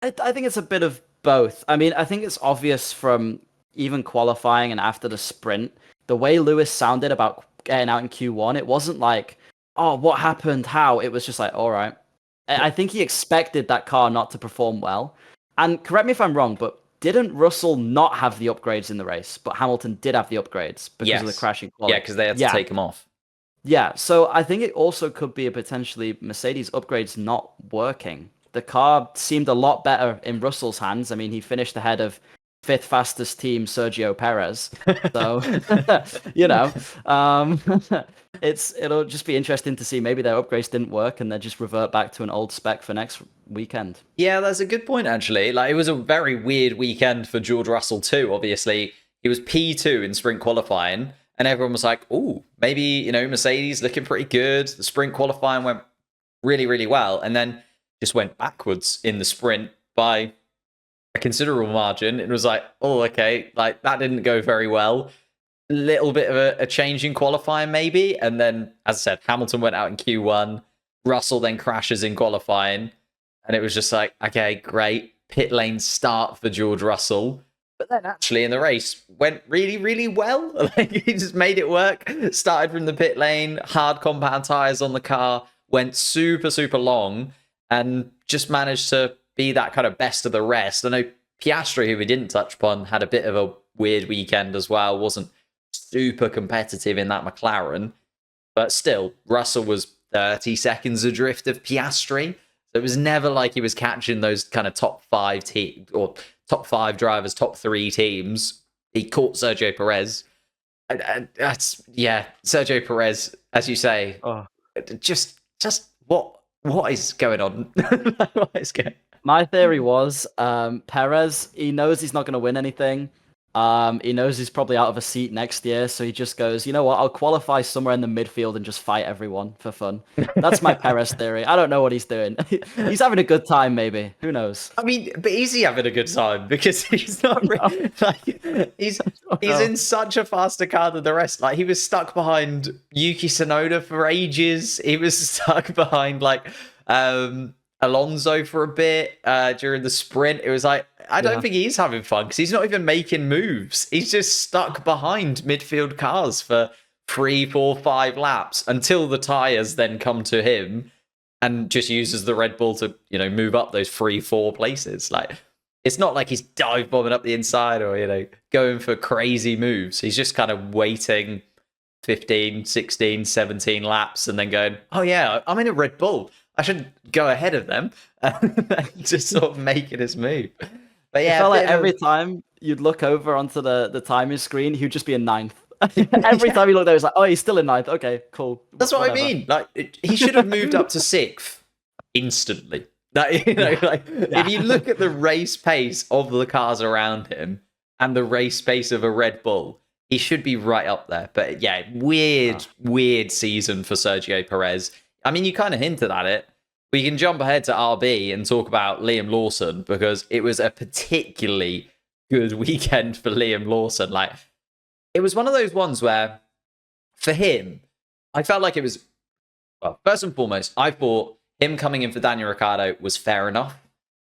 I think it's a bit of both. I mean, I think it's obvious from even qualifying and after the sprint the way Lewis sounded about getting out in Q1, it wasn't like, oh, what happened? How? It was just like, all right. I think he expected that car not to perform well. And correct me if I'm wrong, but didn't Russell not have the upgrades in the race, but Hamilton did have the upgrades because of the crashing quality? Yeah, because they had to take them off. Yeah, so I think it also could be a potentially Mercedes upgrades not working. The car seemed a lot better in Russell's hands. I mean, he finished ahead of fifth fastest team Sergio Perez. So, it'll just be interesting to see. Maybe their upgrades didn't work and they just revert back to an old spec for next weekend. Yeah, that's a good point, actually. Like, it was a very weird weekend for George Russell too. Obviously, he was P2 in sprint qualifying, and everyone was like, "Oh, maybe Mercedes looking pretty good." The sprint qualifying went really, really well, and then just went backwards in the sprint by a considerable margin. It was like, oh, okay, like that didn't go very well. A little bit of a change in qualifying, maybe, and then, as I said, Hamilton went out in Q1. Russell then crashes in qualifying. And it was just like, okay, great. Pit lane start for George Russell. But then actually in the race went really, really well. Like, he just made it work. Started from the pit lane, hard compound tires on the car, went super, super long, and just managed to be that kind of best of the rest. I know Piastri, who we didn't touch upon, had a bit of a weird weekend as well. Wasn't super competitive in that McLaren. But still, Russell was 30 seconds adrift of Piastri. So it was never like he was catching those kind of top 5 or top 5 drivers, top 3 teams. He caught Sergio Perez. And that's, yeah, Sergio Perez, as you say, just what is going on? What is going? My theory was Perez, he knows he's not going to win anything. He knows he's probably out of a seat next year, so he just goes, you know what, I'll qualify somewhere in the midfield and just fight everyone for fun. That's my Perez theory. I don't know what he's doing. He's having a good time, maybe. Who knows? I mean, but is he having a good time? Because he's not he's in such a faster car than the rest. Like, he was stuck behind Yuki Tsunoda for ages. He was stuck behind Alonso for a bit during the sprint. It was like, I don't think he's having fun because he's not even making moves. He's just stuck behind midfield cars for 3, 4, 5 laps until the tires then come to him and just uses the Red Bull to, move up those 3, 4 places. Like, it's not like he's dive bombing up the inside or, going for crazy moves. He's just kind of waiting 15, 16, 17 laps and then going, oh yeah, I'm in a Red Bull. I should go ahead of them and just sort of making his move. But yeah, I felt like every time you'd look over onto the timing screen, he'd just be in 9th. Every time you look there, it's like, oh, he's still in 9th. Okay, cool. That's what I mean. Like, he should have moved up to 6th instantly. If you look at the race pace of the cars around him and the race pace of a Red Bull, he should be right up there. But yeah, weird season for Sergio Perez. I mean, you kind of hinted at it. We can jump ahead to RB and talk about Liam Lawson because it was a particularly good weekend for Liam Lawson. Like, it was one of those ones where, for him, I felt like it was, well, first and foremost, I thought him coming in for Daniel Ricciardo was fair enough.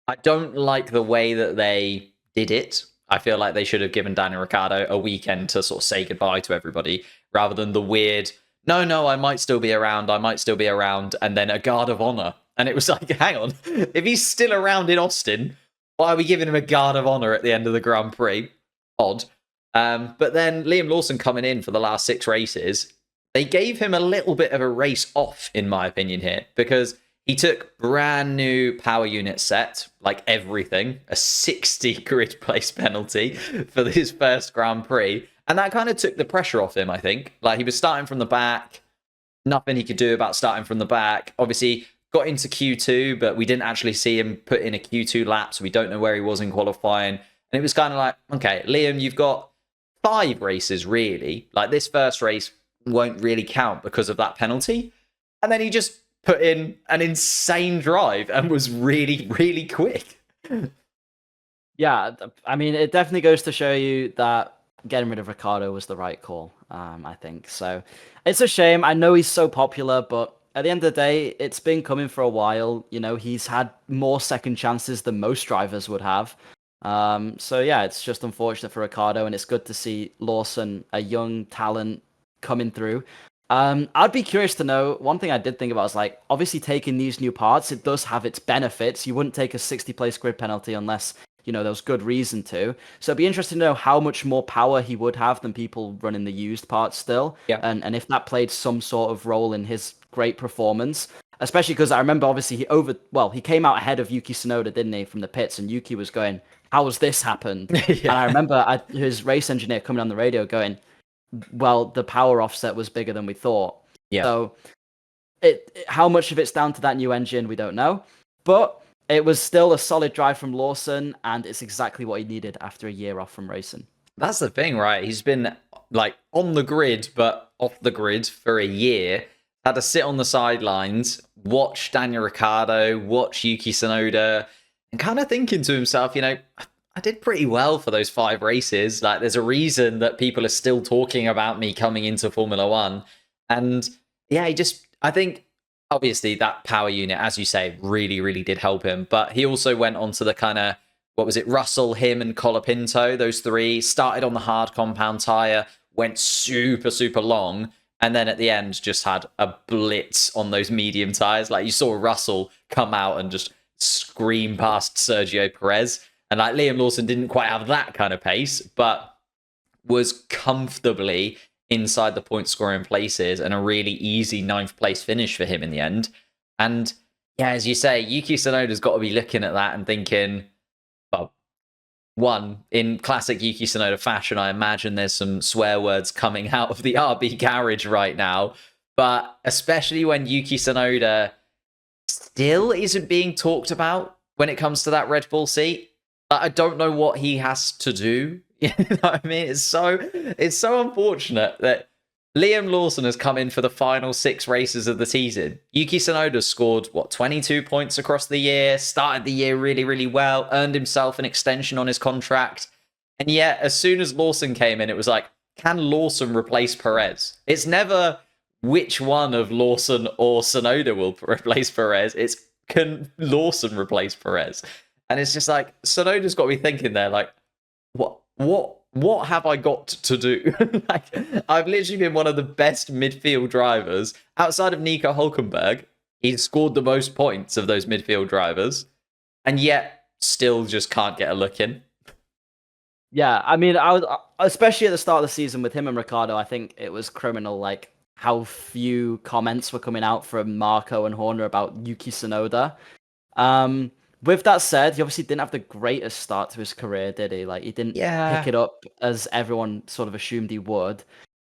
I don't like the way that they did it. I feel like they should have given Daniel Ricciardo a weekend to sort of say goodbye to everybody rather than the weird, no, I might still be around, and then a guard of honor. And it was like, hang on, if he's still around in Austin, why are we giving him a guard of honor at the end of the Grand Prix? Odd. But then Liam Lawson coming in for the last 6 races, they gave him a little bit of a race off, in my opinion here, because he took brand new power unit set, like everything, a 60 grid place penalty for his first Grand Prix. And that kind of took the pressure off him, I think. Like, he was starting from the back, nothing he could do about starting from the back. Obviously, got into Q2, but we didn't actually see him put in a Q2 lap, so we don't know where he was in qualifying. And it was kind of like, okay, Liam, you've got 5 races, really. Like, this first race won't really count because of that penalty. And then he just put in an insane drive and was really, really quick. Yeah, I mean, it definitely goes to show you that getting rid of Ricciardo was the right call, I think. So it's a shame. I know he's so popular, but at the end of the day, it's been coming for a while. He's had more second chances than most drivers would have. So yeah, it's just unfortunate for Ricardo, and it's good to see Lawson, a young talent, coming through. I'd be curious to know, one thing I did think about is like, obviously taking these new parts, it does have its benefits. You wouldn't take a 60 place grid penalty unless, there was good reason to. So it'd be interesting to know how much more power he would have than people running the used parts still. Yeah. And if that played some sort of role in his great performance. Especially because I remember obviously he came out ahead of Yuki Tsunoda, didn't he, from the pits, and Yuki was going, how has this happened? Yeah. And I remember his race engineer coming on the radio going, well, the power offset was bigger than we thought. Yeah. So how much of it's down to that new engine, we don't know. But it was still a solid drive from Lawson, and it's exactly what he needed after a year off from racing. That's the thing, right? He's been like on the grid, but off the grid for a year. Had to sit on the sidelines, watch Daniel Ricciardo, watch Yuki Tsunoda, and kind of thinking to himself, I did pretty well for those 5 races. Like, there's a reason that people are still talking about me coming into Formula One. And yeah, I think, obviously, that power unit, as you say, really, really did help him. But he also went on to the kind of, what was it, Russell, him, and Colapinto, those 3, started on the hard compound tyre, went super, super long. And then at the end, just had a blitz on those medium tyres. Like, you saw Russell come out and just scream past Sergio Perez. And like, Liam Lawson didn't quite have that kind of pace, but was comfortably inside the point scoring places, and a really easy 9th place finish for him in the end. And yeah, as you say, Yuki Tsunoda's got to be looking at that and thinking, well, one, in classic Yuki Tsunoda fashion, I imagine there's some swear words coming out of the RB garage right now. But especially when Yuki Tsunoda still isn't being talked about when it comes to that Red Bull seat. I don't know what he has to do. You know what I mean? It's so unfortunate that Liam Lawson has come in for the final 6 races of the season. Yuki Tsunoda scored, 22 points across the year, started the year really, really well, earned himself an extension on his contract. And yet, as soon as Lawson came in, it was like, can Lawson replace Perez? It's never which one of Lawson or Tsunoda will replace Perez. It's, can Lawson replace Perez? And it's just like, Tsunoda's got to be thinking there, like, what have I got to do? Like, I've literally been one of the best midfield drivers outside of Nico Hulkenberg. He's scored the most points of those midfield drivers, and yet still just can't get a look in. Yeah, I mean, I would, especially at the start of the season with him and Ricardo, I think it was criminal, like how few comments were coming out from Marco and Horner about Yuki Tsunoda. With that said, he obviously didn't have the greatest start to his career, did he? Like, he didn't pick it up as everyone sort of assumed he would.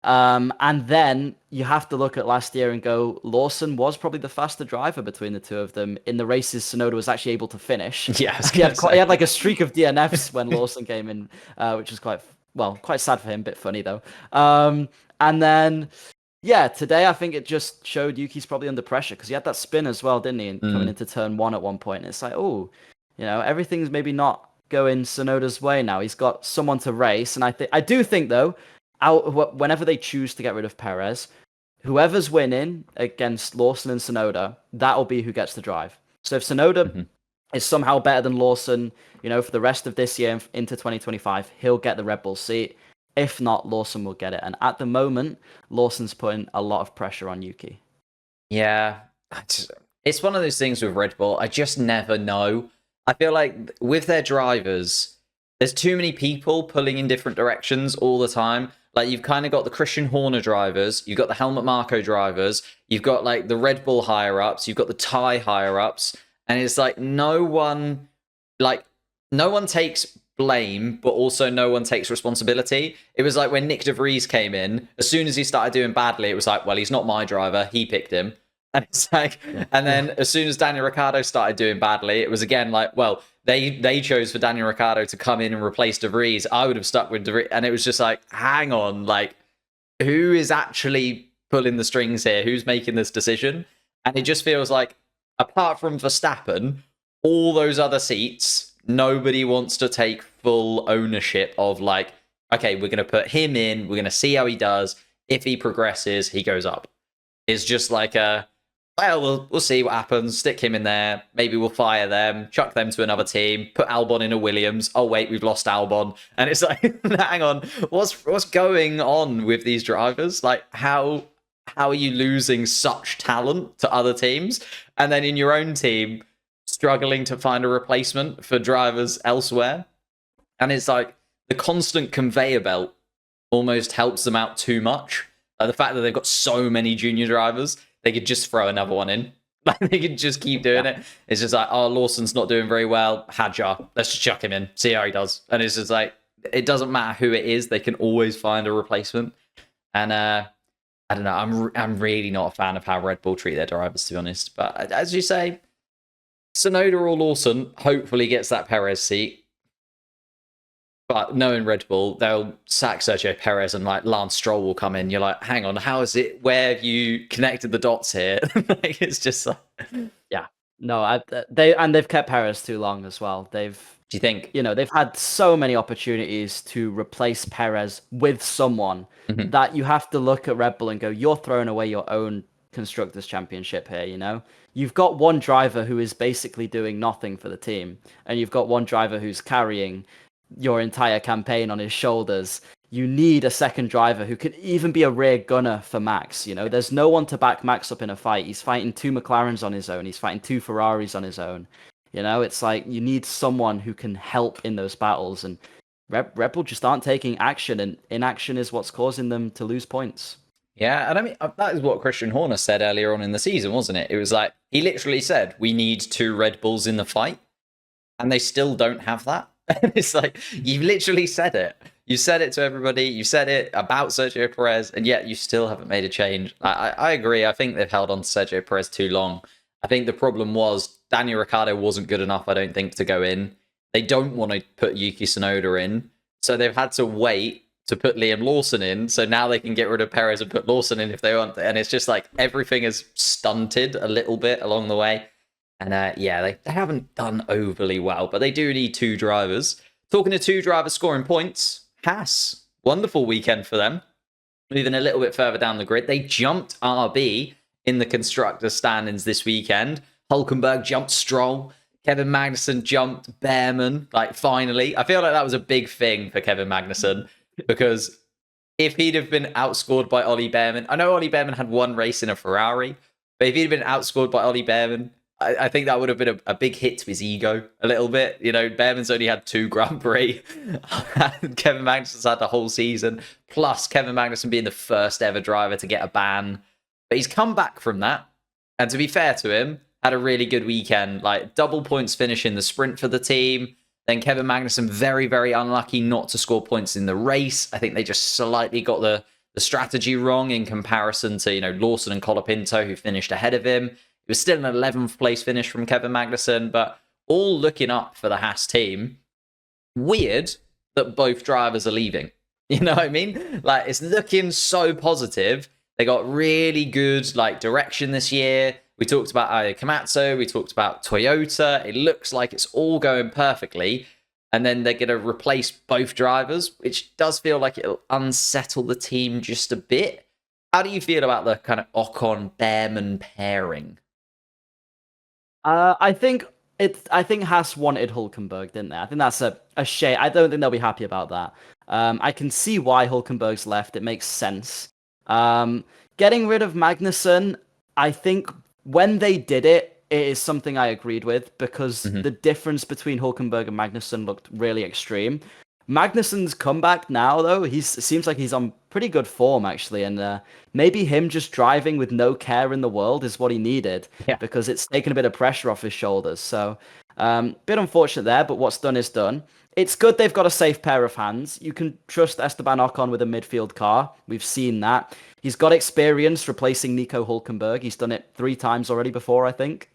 And then you have to look at last year and go, Lawson was probably the faster driver between the two of them. In the races, Tsunoda was actually able to finish. Yeah, he had like a streak of DNFs when Lawson came in, which was quite sad for him, bit funny though. And then, yeah, today I think it just showed Yuki's probably under pressure because he had that spin as well, didn't he? And coming into turn 1 at one point, and it's like, everything's maybe not going Tsunoda's way now. He's got someone to race, and I do think though, whenever they choose to get rid of Perez, whoever's winning against Lawson and Tsunoda, that'll be who gets the drive. So if Tsunoda is somehow better than Lawson, for the rest of this year into 2025, he'll get the Red Bull seat. If not, Lawson will get it. And at the moment, Lawson's putting a lot of pressure on Yuki. Yeah, it's one of those things with Red Bull. I just never know. I feel like with their drivers, there's too many people pulling in different directions all the time. Like, you've kind of got the Christian Horner drivers, you've got the Helmut Marko drivers, you've got like the Red Bull higher-ups, you've got the Thai higher-ups, and it's like no one takes blame, but also no one takes responsibility. It was like when Nick De Vries came in, as soon as he started doing badly, it was like, well, he's not my driver, he picked him. And it's like, and then as soon as Daniel Ricciardo started doing badly, it was again like, well, they chose for Daniel Ricciardo to come in and replace De Vries. I would have stuck with De Vries. And it was just like, hang on, like, who is actually pulling the strings here? Who's making this decision? And it just feels like, apart from Verstappen, all those other seats, nobody wants to take full ownership of like, okay, we're going to put him in, we're going to see how he does. If he progresses, he goes up. It's just like well, we'll see what happens. Stick him in there. Maybe we'll fire them, chuck them to another team, put Albon in a Williams. Oh wait, we've lost Albon, and it's like, hang on, what's going on with these drivers? Like, how are you losing such talent to other teams, and then in your own team struggling to find a replacement for drivers elsewhere? And it's like the constant conveyor belt almost helps them out too much. The fact that they've got so many junior drivers, they could just throw another one in. Like, they could just keep doing it. It's just like, oh, Lawson's not doing very well. Hadjar, let's just chuck him in, see how he does. And it's just like, it doesn't matter who it is, they can always find a replacement. And I don't know, I'm really not a fan of how Red Bull treat their drivers, to be honest. But as you say, Tsunoda or Lawson hopefully gets that Perez seat. But knowing Red Bull, they'll sack Sergio Perez and like Lance Stroll will come in. You're like, hang on, how is it? Where have you connected the dots here? Like, it's just like, Yeah, no, they've kept Perez too long as well. Do you think? They've had so many opportunities to replace Perez with someone that you have to look at Red Bull and go, you're throwing away your own Constructors' Championship here, You've got one driver who is basically doing nothing for the team, and you've got one driver who's carrying your entire campaign on his shoulders. You need a second driver who could even be a rear gunner for Max. There's no one to back Max up in a fight. He's fighting 2 McLarens on his own. He's fighting 2 Ferraris on his own. It's like you need someone who can help in those battles, and Red Bull just aren't taking action, and inaction is what's causing them to lose points. Yeah, and I mean, that is what Christian Horner said earlier on in the season, wasn't it? It was like, he literally said, we need 2 Red Bulls in the fight, and they still don't have that. And it's like, you've literally said it. You said it to everybody. You said it about Sergio Perez, and yet you still haven't made a change. I agree. I think they've held on to Sergio Perez too long. I think the problem was Daniel Ricciardo wasn't good enough, I don't think, to go in. They don't want to put Yuki Tsunoda in, so they've had to wait to put Liam Lawson in, so now they can get rid of Perez and put Lawson in if they want. And it's just like everything is stunted a little bit along the way. And they haven't done overly well, but they do need 2 drivers. Talking to 2 drivers scoring points, Haas, wonderful weekend for them. Moving a little bit further down the grid, they jumped RB in the constructor standings this weekend. Hulkenberg jumped Stroll. Kevin Magnussen jumped Behrman, like, finally. I feel like that was a big thing for Kevin Magnussen, because if he'd have been outscored by Ollie Behrman, I know Ollie Behrman had 1 race in a Ferrari, but if he'd have been outscored by Ollie Behrman, I think that would have been a big hit to his ego a little bit. Behrman's only had 2 Grand Prix. Kevin Magnussen's had the whole season. Plus, Kevin Magnussen being the first ever driver to get a ban. But he's come back from that. And to be fair to him, had a really good weekend. Like, double points finish in the sprint for the team. Then Kevin Magnussen, very, very unlucky not to score points in the race. I think they just slightly got the strategy wrong in comparison to, Lawson and Colapinto, who finished ahead of him. It was still an 11th place finish from Kevin Magnussen, but all looking up for the Haas team. Weird that both drivers are leaving. You know what I mean? Like, it's looking so positive. They got really good direction this year. We talked about Komatsu. We talked about Toyota. It looks like it's all going perfectly. And then they're going to replace both drivers, which does feel like it'll unsettle the team just a bit. How do you feel about the kind of Ocon-Behrman pairing? I think Haas wanted Hulkenberg, didn't they? I think that's a shame. I don't think they'll be happy about that. I can see why Hulkenberg's left. It makes sense. Getting rid of Magnussen, I think when they did it, it is something I agreed with, because the difference between Hulkenberg and Magnussen looked really extreme. Magnussen's comeback now, though, it seems like he's on pretty good form, actually, and maybe him just driving with no care in the world is what he needed, because it's taken a bit of pressure off his shoulders. So, bit unfortunate there, but what's done is done. It's good they've got a safe pair of hands. You can trust Esteban Ocon with a midfield car. We've seen that. He's got experience replacing Nico Hulkenberg. He's done it 3 times already before, I think.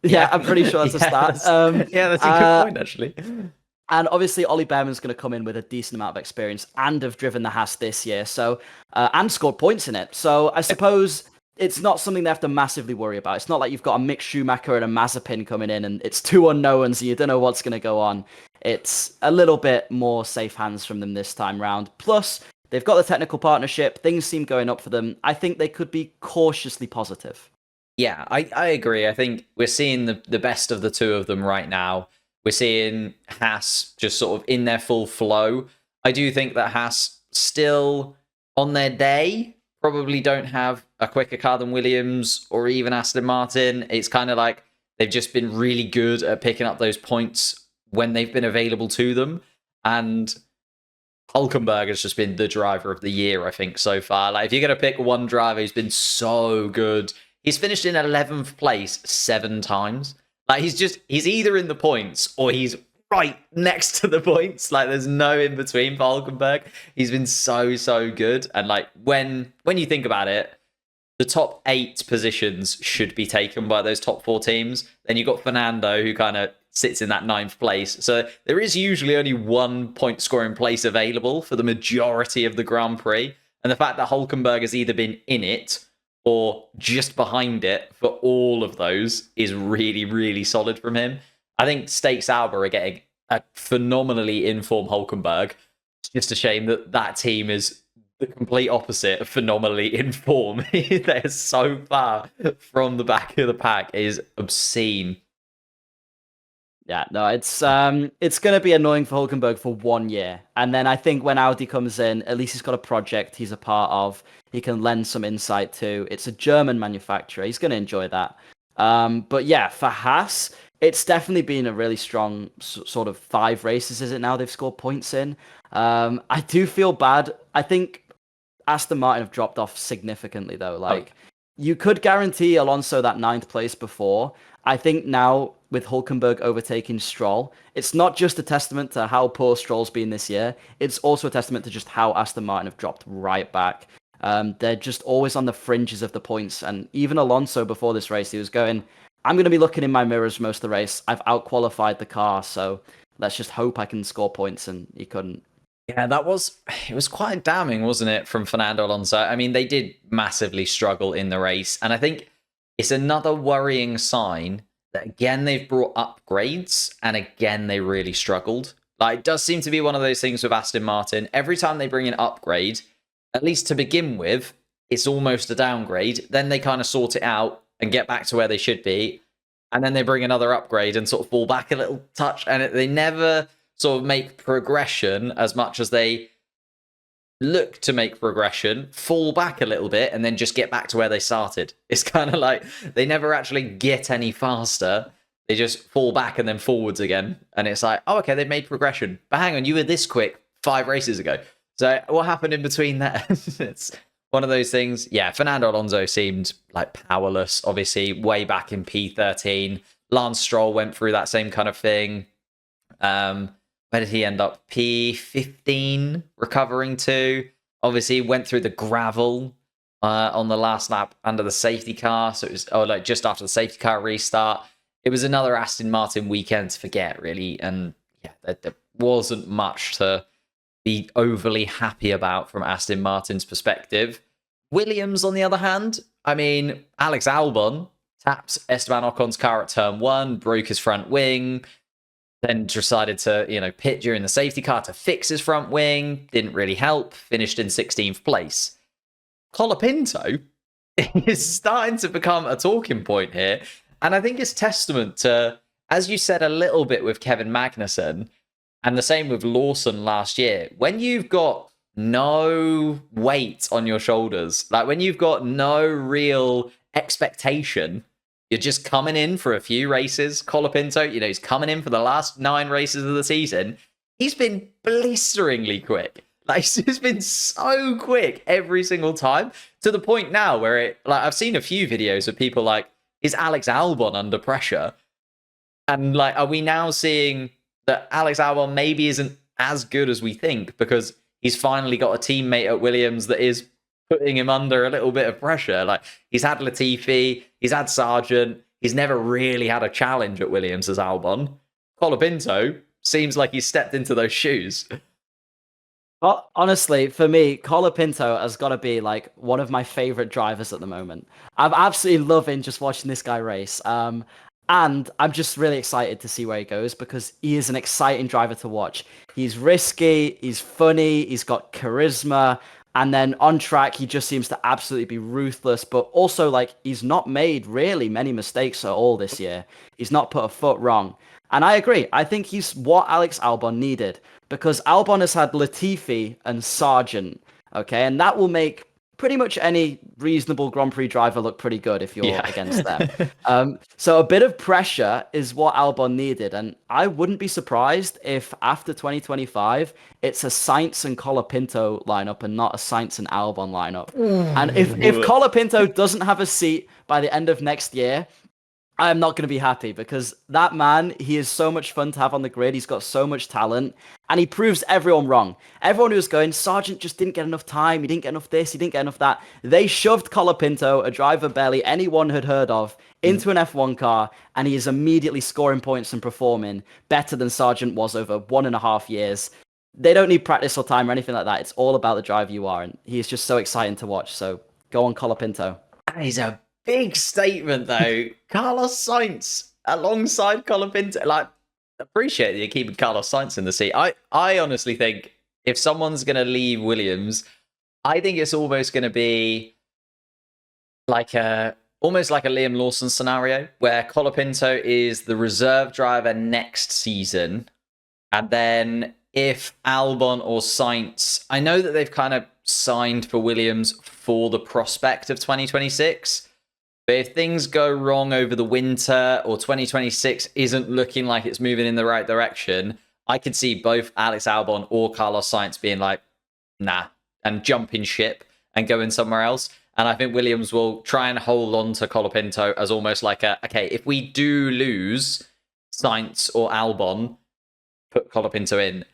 Yeah, I'm pretty sure that's a stat. That's a good point, actually. And obviously, Ollie Behrman's going to come in with a decent amount of experience and have driven the Haas this year, so and scored points in it. So I suppose it's not something they have to massively worry about. It's not like you've got a Mick Schumacher and a Mazepin coming in and it's 2 unknowns and you don't know what's going to go on. It's a little bit more safe hands from them this time round. Plus, they've got the technical partnership. Things seem going up for them. I think they could be cautiously positive. Yeah, I agree. I think we're seeing the best of the two of them right now. We're seeing Haas just sort of in their full flow. I do think that Haas still on their day probably don't have a quicker car than Williams or even Aston Martin. It's kind of like they've just been really good at picking up those points when they've been available to them. And Hulkenberg has just been the driver of the year, I think, so far. Like, if you're going to pick one driver who's been so good, he's finished in 11th place 7 times. Like, he's either in the points or he's right next to the points. Like, there's no in between for Hulkenberg. He's been so good. And like, when you think about it, the top 8 positions should be taken by those top 4 teams. Then you've got Fernando, who kind of sits in that 9th place. So there is usually only 1 point scoring place available for the majority of the Grand Prix. And the fact that Hulkenberg has either been in it or just behind it for all of those is really solid from him. I think Stakes Sauber are getting a phenomenally informed Hulkenberg. It's just a shame that that team is the complete opposite of phenomenally informed. They're so far from the back of the pack. It is obscene. Yeah, no, it's going to be annoying for Hulkenberg for 1 year, and then I think when Audi comes in, at least he's got a project he's a part of. He can lend some insight to. It's a German manufacturer. He's going to enjoy that. But yeah, for Haas, it's definitely been a really strong sort of 5 races. Is it now they've scored points in? I do feel bad. I think Aston Martin have dropped off significantly though. Like, you could guarantee Alonso that 9th place before. I think now with Hulkenberg overtaking Stroll, it's not just a testament to how poor Stroll's been this year. It's also a testament to just how Aston Martin have dropped right back. They're just always on the fringes of the points. And even Alonso before this race, he was going, I'm going to be looking in my mirrors most of the race. I've outqualified the car, so let's just hope I can score points. And he couldn't. Yeah, it was quite damning, wasn't it, from Fernando Alonso? I mean, they did massively struggle in the race. And I think it's another worrying sign that, again, they've brought upgrades and again, they really struggled. Like, it does seem to be one of those things with Aston Martin. Every time they bring an upgrade, at least to begin with, it's almost a downgrade. Then they kind of sort it out and get back to where they should be. And then they bring another upgrade and sort of fall back a little touch. And they never sort of make progression as much as they look to make progression, fall back a little bit, and then just get back to where they started. It's kind of like they never actually get any faster. They just fall back and then forwards again. And it's like, oh, okay, they've made progression. But hang on, you were this quick 5 races ago. So what happened in between that? It's one of those things. Yeah, Fernando Alonso seemed like powerless, obviously, way back in P13. Lance Stroll went through that same kind of thing. Where did he end up? P15, recovering to. Obviously, went through the gravel on the last lap under the safety car. So it was just after the safety car restart. It was another Aston Martin weekend to forget, really. And yeah, there wasn't much to be overly happy about from Aston Martin's perspective. Williams, on the other hand, I mean, Alex Albon tapped Esteban Ocon's car at turn 1, broke his front wing. Then decided to, pit during the safety car to fix his front wing. Didn't really help. Finished in 16th place. Colapinto is starting to become a talking point here. And I think it's testament to, as you said a little bit with Kevin Magnussen, and the same with Lawson last year, when you've got no weight on your shoulders, like when you've got no real expectation, you're just coming in for a few races. Colapinto, he's coming in for the last 9 races of the season. He's been blisteringly quick. Like, he's been so quick every single time, to the point now where I've seen a few videos of people like, is Alex Albon under pressure? And like, are we now seeing that Alex Albon maybe isn't as good as we think because he's finally got a teammate at Williams that is putting him under a little bit of pressure? Like, he's had Latifi, he's had Sargent, he's never really had a challenge at Williams as Albon. Colapinto seems like he's stepped into those shoes. Well, honestly, for me, Colapinto has got to be like one of my favorite drivers at the moment. I'm absolutely loving just watching this guy race. And I'm just really excited to see where he goes because he is an exciting driver to watch. He's risky, he's funny, he's got charisma. And then on track, he just seems to absolutely be ruthless, but also like he's not made really many mistakes at all this year. He's not put a foot wrong. And I agree. I think he's what Alex Albon needed because Albon has had Latifi and Sargent, okay? And that will make pretty much any reasonable Grand Prix driver look pretty good if you're against them. So a bit of pressure is what Albon needed. And I wouldn't be surprised if after 2025, it's a Sainz and Colapinto lineup and not a Sainz and Albon lineup. And if Colapinto doesn't have a seat by the end of next year, I'm not going to be happy because that man, he is so much fun to have on the grid. He's got so much talent and he proves everyone wrong. Everyone who was going, Sargent just didn't get enough time. He didn't get enough this. He didn't get enough that. They shoved Colapinto, a driver barely anyone had heard of, into an F1 car and he is immediately scoring points and performing better than Sargent was over 1.5 years. They don't need practice or time or anything like that. It's all about the driver you are. And he's just so exciting to watch. So go on Colapinto. He's a big statement, though. Carlos Sainz alongside Colapinto. Like, appreciate that you're keeping Carlos Sainz in the seat. I honestly think if someone's going to leave Williams, I think it's almost going to be like almost like a Liam Lawson scenario where Colapinto is the reserve driver next season. And then if Albon or Sainz, I know that they've kind of signed for Williams for the prospect of 2026. But if things go wrong over the winter or 2026 isn't looking like it's moving in the right direction, I could see both Alex Albon or Carlos Sainz being like, nah, and jumping ship and going somewhere else. And I think Williams will try and hold on to Colapinto as almost like okay, if we do lose Sainz or Albon, put Colapinto in.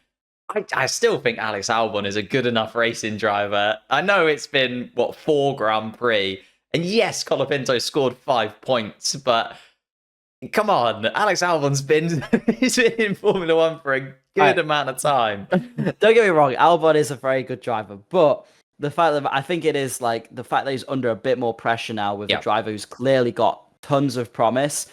I still think Alex Albon is a good enough racing driver. I know it's been, 4 Grand Prix. And yes, Colapinto scored 5 points, but come on, Alex Albon's been he's been in Formula One for a good amount of time. Don't get me wrong, Albon is a very good driver, but the fact that I think it is like the fact that he's under a bit more pressure now with a driver who's clearly got tons of promise.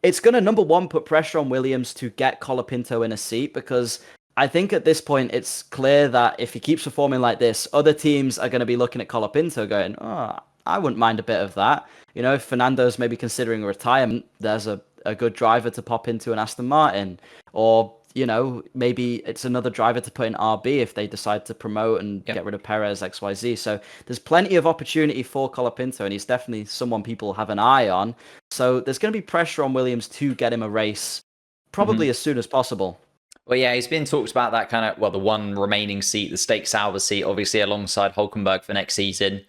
It's going to, number one, put pressure on Williams to get Colapinto in a seat because I think at this point it's clear that if he keeps performing like this, other teams are going to be looking at Colapinto going, oh, I wouldn't mind a bit of that. You know, if Fernando's maybe considering a retirement, there's a good driver to pop into an Aston Martin. Or, you know, maybe it's another driver to put in RB if they decide to promote and get rid of Perez, XYZ. So there's plenty of opportunity for Colapinto, and he's definitely someone people have an eye on. So there's going to be pressure on Williams to get him a race probably as soon as possible. Well, yeah, he's been talked about that kind of, the one remaining seat, the Stake Sauber seat, obviously alongside Hulkenberg for next season.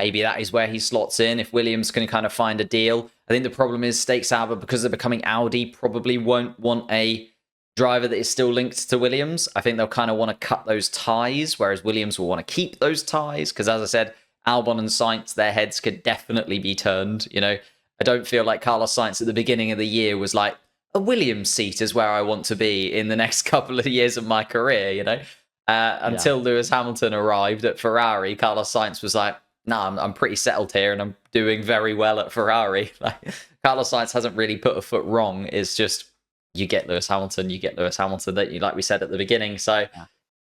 Maybe that is where he slots in if Williams can kind of find a deal. I think the problem is Stake Sauber, because they're becoming Audi, probably won't want a driver that is still linked to Williams. I think they'll kind of want to cut those ties, whereas Williams will want to keep those ties. Because as I said, Albon and Sainz, their heads could definitely be turned. You know, I don't feel like Carlos Sainz at the beginning of the year was like, a Williams seat is where I want to be in the next couple of years of my career, you know? Until Lewis Hamilton arrived at Ferrari, Carlos Sainz was like, no, I'm pretty settled here and I'm doing very well at Ferrari. Like, Carlos Sainz hasn't really put a foot wrong. It's just, you get Lewis Hamilton, that you, like we said at the beginning. So,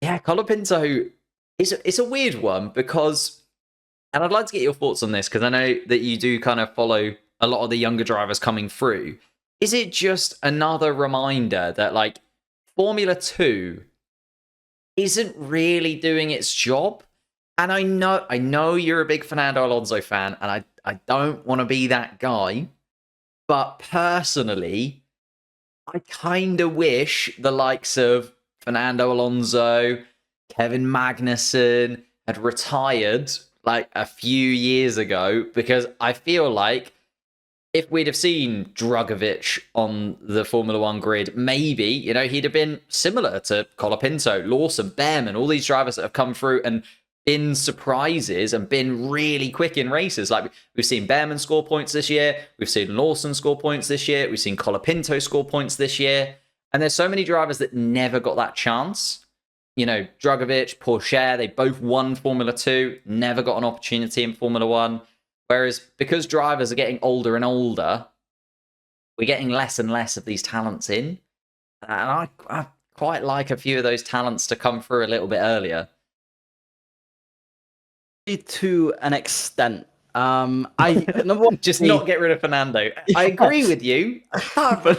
yeah, Colapinto it's a weird one because, and I'd like to get your thoughts on this because I know that you do kind of follow a lot of the younger drivers coming through. Is it just another reminder that, like, Formula 2 isn't really doing its job? And I know you're a big Fernando Alonso fan, and I don't want to be that guy. But personally, I kind of wish the likes of Fernando Alonso, Kevin Magnussen had retired like a few years ago, because I feel like if we'd have seen Drugovich on the Formula One grid, maybe, you know, he'd have been similar to Colapinto, Lawson, Behrman, all these drivers that have come through and been surprises and been really quick in races. Like, we've seen Behrman score points this year, we've seen Lawson score points this year, we've seen Colapinto score points this year, and there's so many drivers that never got that chance. You know, Drugovich, Porsche, they both won Formula 2, never got an opportunity in Formula 1. Whereas because drivers are getting older and older, we're getting less and less of these talents in. And I quite like a few of those talents to come through a little bit earlier. to an extent. I number one, Just not get rid of Fernando. I agree with you. but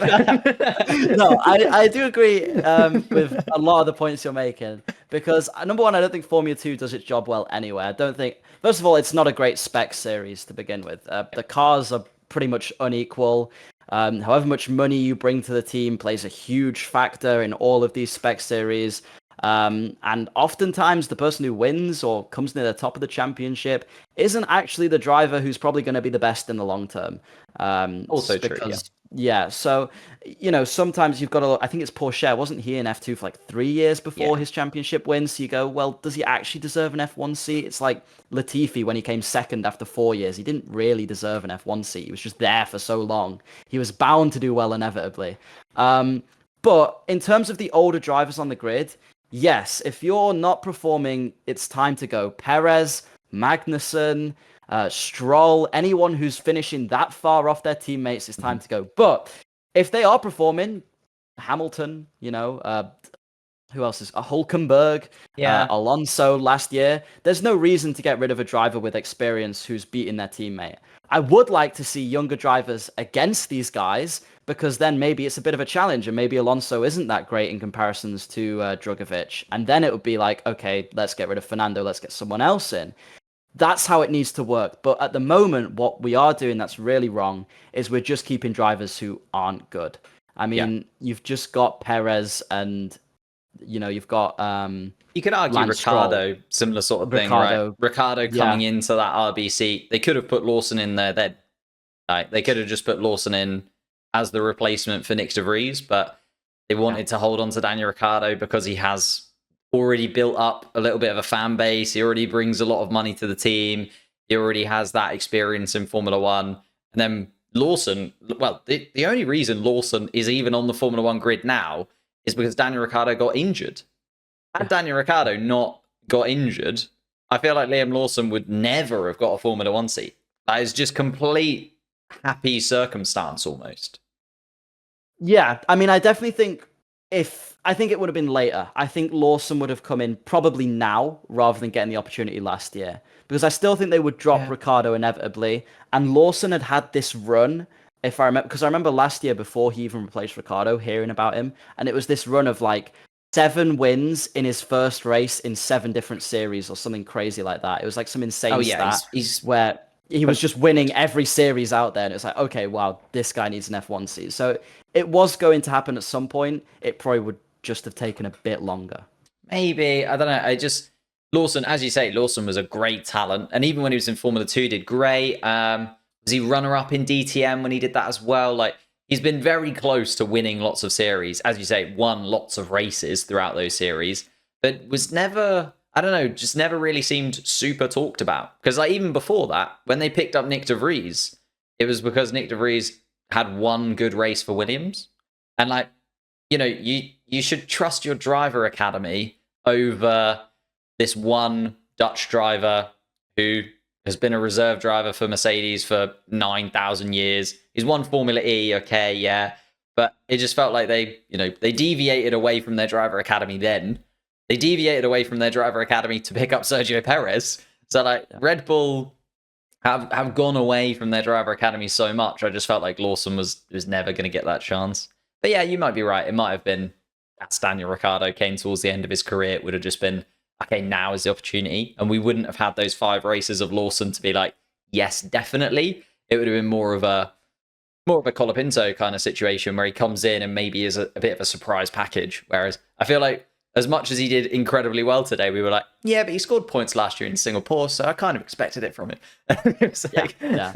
no, I do agree with a lot of the points you're making because number one, I don't think Formula 2 does its job well anyway. I don't think. First of all, it's not a great spec series to begin with. The cars are pretty much unequal. However much money you bring to the team plays a huge factor in all of these spec series. And oftentimes the person who wins or comes near the top of the championship isn't actually the driver who's probably going to be the best in the long term. Also because, true, yeah. So, sometimes you've got to, I think it's Porsche, wasn't he in F2 for like 3 years before his championship win? So you go, well, does he actually deserve an F1 seat? It's like Latifi when he came second after 4 years. He didn't really deserve an F1 seat. He was just there for so long. He was bound to do well inevitably. But in terms of the older drivers on the grid, yes, if you're not performing, it's time to go. Perez, Magnussen, Stroll, anyone who's finishing that far off their teammates, it's time to go. But if they are performing, Hamilton, who else is Hulkenberg, Alonso last year, there's no reason to get rid of a driver with experience who's beating their teammate. I would like to see younger drivers against these guys because then maybe it's a bit of a challenge and maybe Alonso isn't that great in comparisons to Drugovich. And then it would be like, okay, let's get rid of Fernando, let's get someone else in. That's how it needs to work. But at the moment, what we are doing that's really wrong is we're just keeping drivers who aren't good. I mean, you've just got Perez and, you've got... you could argue Lance Ricciardo, Stroll. similar sort of thing, right? Ricciardo coming into that RB seat. They could have put Lawson in there. They could have just put Lawson in as the replacement for Nick de Vries, but they wanted to hold on to Daniel Ricciardo because he has already built up a little bit of a fan base. He already brings a lot of money to the team. He already has that experience in Formula One. And then Lawson, well, the only reason Lawson is even on the Formula One grid now is because Daniel Ricciardo got injured. Had Daniel Ricciardo not got injured, I feel like Liam Lawson would never have got a Formula One seat. That is just complete happy circumstance almost. Yeah, I mean, I definitely think I think it would have been later. I think Lawson would have come in probably now rather than getting the opportunity last year. Because I still think they would drop Ricciardo inevitably. And Lawson had this run, if I remember, because I remember last year before he even replaced Ricciardo, hearing about him, and it was this run of like 7 wins in his first race in 7 different series or something crazy like that. It was like some insane stat he's where he was just winning every series out there. And it's like, okay, wow, this guy needs an F1 seat. So it was going to happen at some point. It probably would just have taken a bit longer. Maybe. I don't know. Lawson, as you say, Lawson was a great talent. And even when he was in Formula 2, did great. Was he runner-up in DTM when he did that as well? Like, he's been very close to winning lots of series. As you say, won lots of races throughout those series. But was never... I don't know, just never really seemed super talked about. Because like even before that, when they picked up Nick de Vries, it was because Nick de Vries had one good race for Williams. And like, you should trust your driver academy over this one Dutch driver who has been a reserve driver for Mercedes for 9,000 years. He's won Formula E, okay, yeah. But it just felt like they deviated away from their driver academy then. They deviated away from their driver academy to pick up Sergio Perez. So like Red Bull have gone away from their driver academy so much. I just felt like Lawson was never going to get that chance. But yeah, you might be right. It might have been as Daniel Ricciardo came towards the end of his career, it would have just been, okay, now is the opportunity. And we wouldn't have had those 5 races of Lawson to be like, yes, definitely. It would have been more of a Colapinto kind of situation where he comes in and maybe is a bit of a surprise package. Whereas I feel like as much as he did incredibly well today, we were like, yeah, but he scored points last year in Singapore, so I kind of expected it from him. Yeah.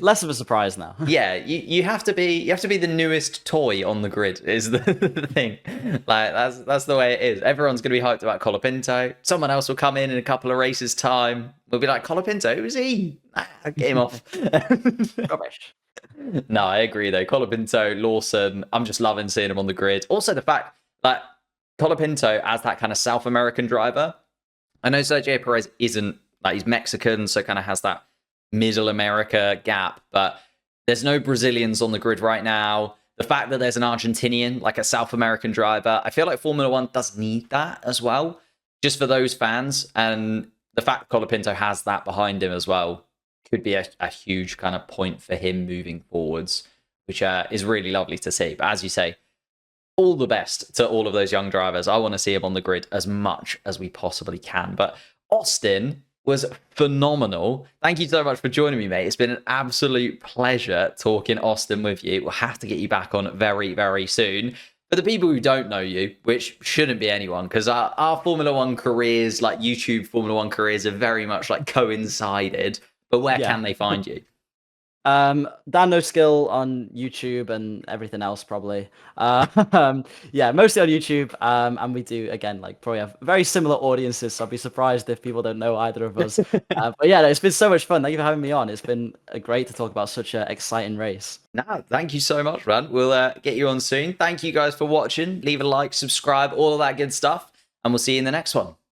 Less of a surprise now. Yeah, you have to be the newest toy on the grid is the thing. Like that's the way it is. Everyone's gonna be hyped about Colapinto. Someone else will come in a couple of races time. We'll be like, Colapinto, who is he? Get him off. Rubbish. No, I agree though. Colapinto, Lawson, I'm just loving seeing him on the grid. Also the fact that Colapinto as that kind of South American driver. I know Sergio Perez isn't, like, he's Mexican, so kind of has that middle America gap, but there's no Brazilians on the grid right now. The fact that there's an Argentinian, like a South American driver, I feel like Formula One does need that as well, just for those fans. And the fact Colapinto has that behind him as well could be a huge kind of point for him moving forwards, which is really lovely to see. But as you say, all the best to all of those young drivers. I want to see him on the grid as much as we possibly can. But Austin was phenomenal. Thank you so much for joining me, mate. It's been an absolute pleasure talking Austin with you. We'll have to get you back on very, very soon. For the people who don't know you, which shouldn't be anyone, because our Formula One careers, like YouTube Formula One careers, are very much like coincided. But where can they find you? Dan No Skill on YouTube and everything else probably. Yeah, mostly on YouTube. And we do again like probably have very similar audiences. So I'll be surprised if people don't know either of us. But yeah, no, it's been so much fun. Thank you for having me on. It's been great to talk about such an exciting race. No, thank you so much, man. We'll get you on soon. Thank you guys for watching. Leave a like, subscribe, all of that good stuff, and we'll see you in the next one.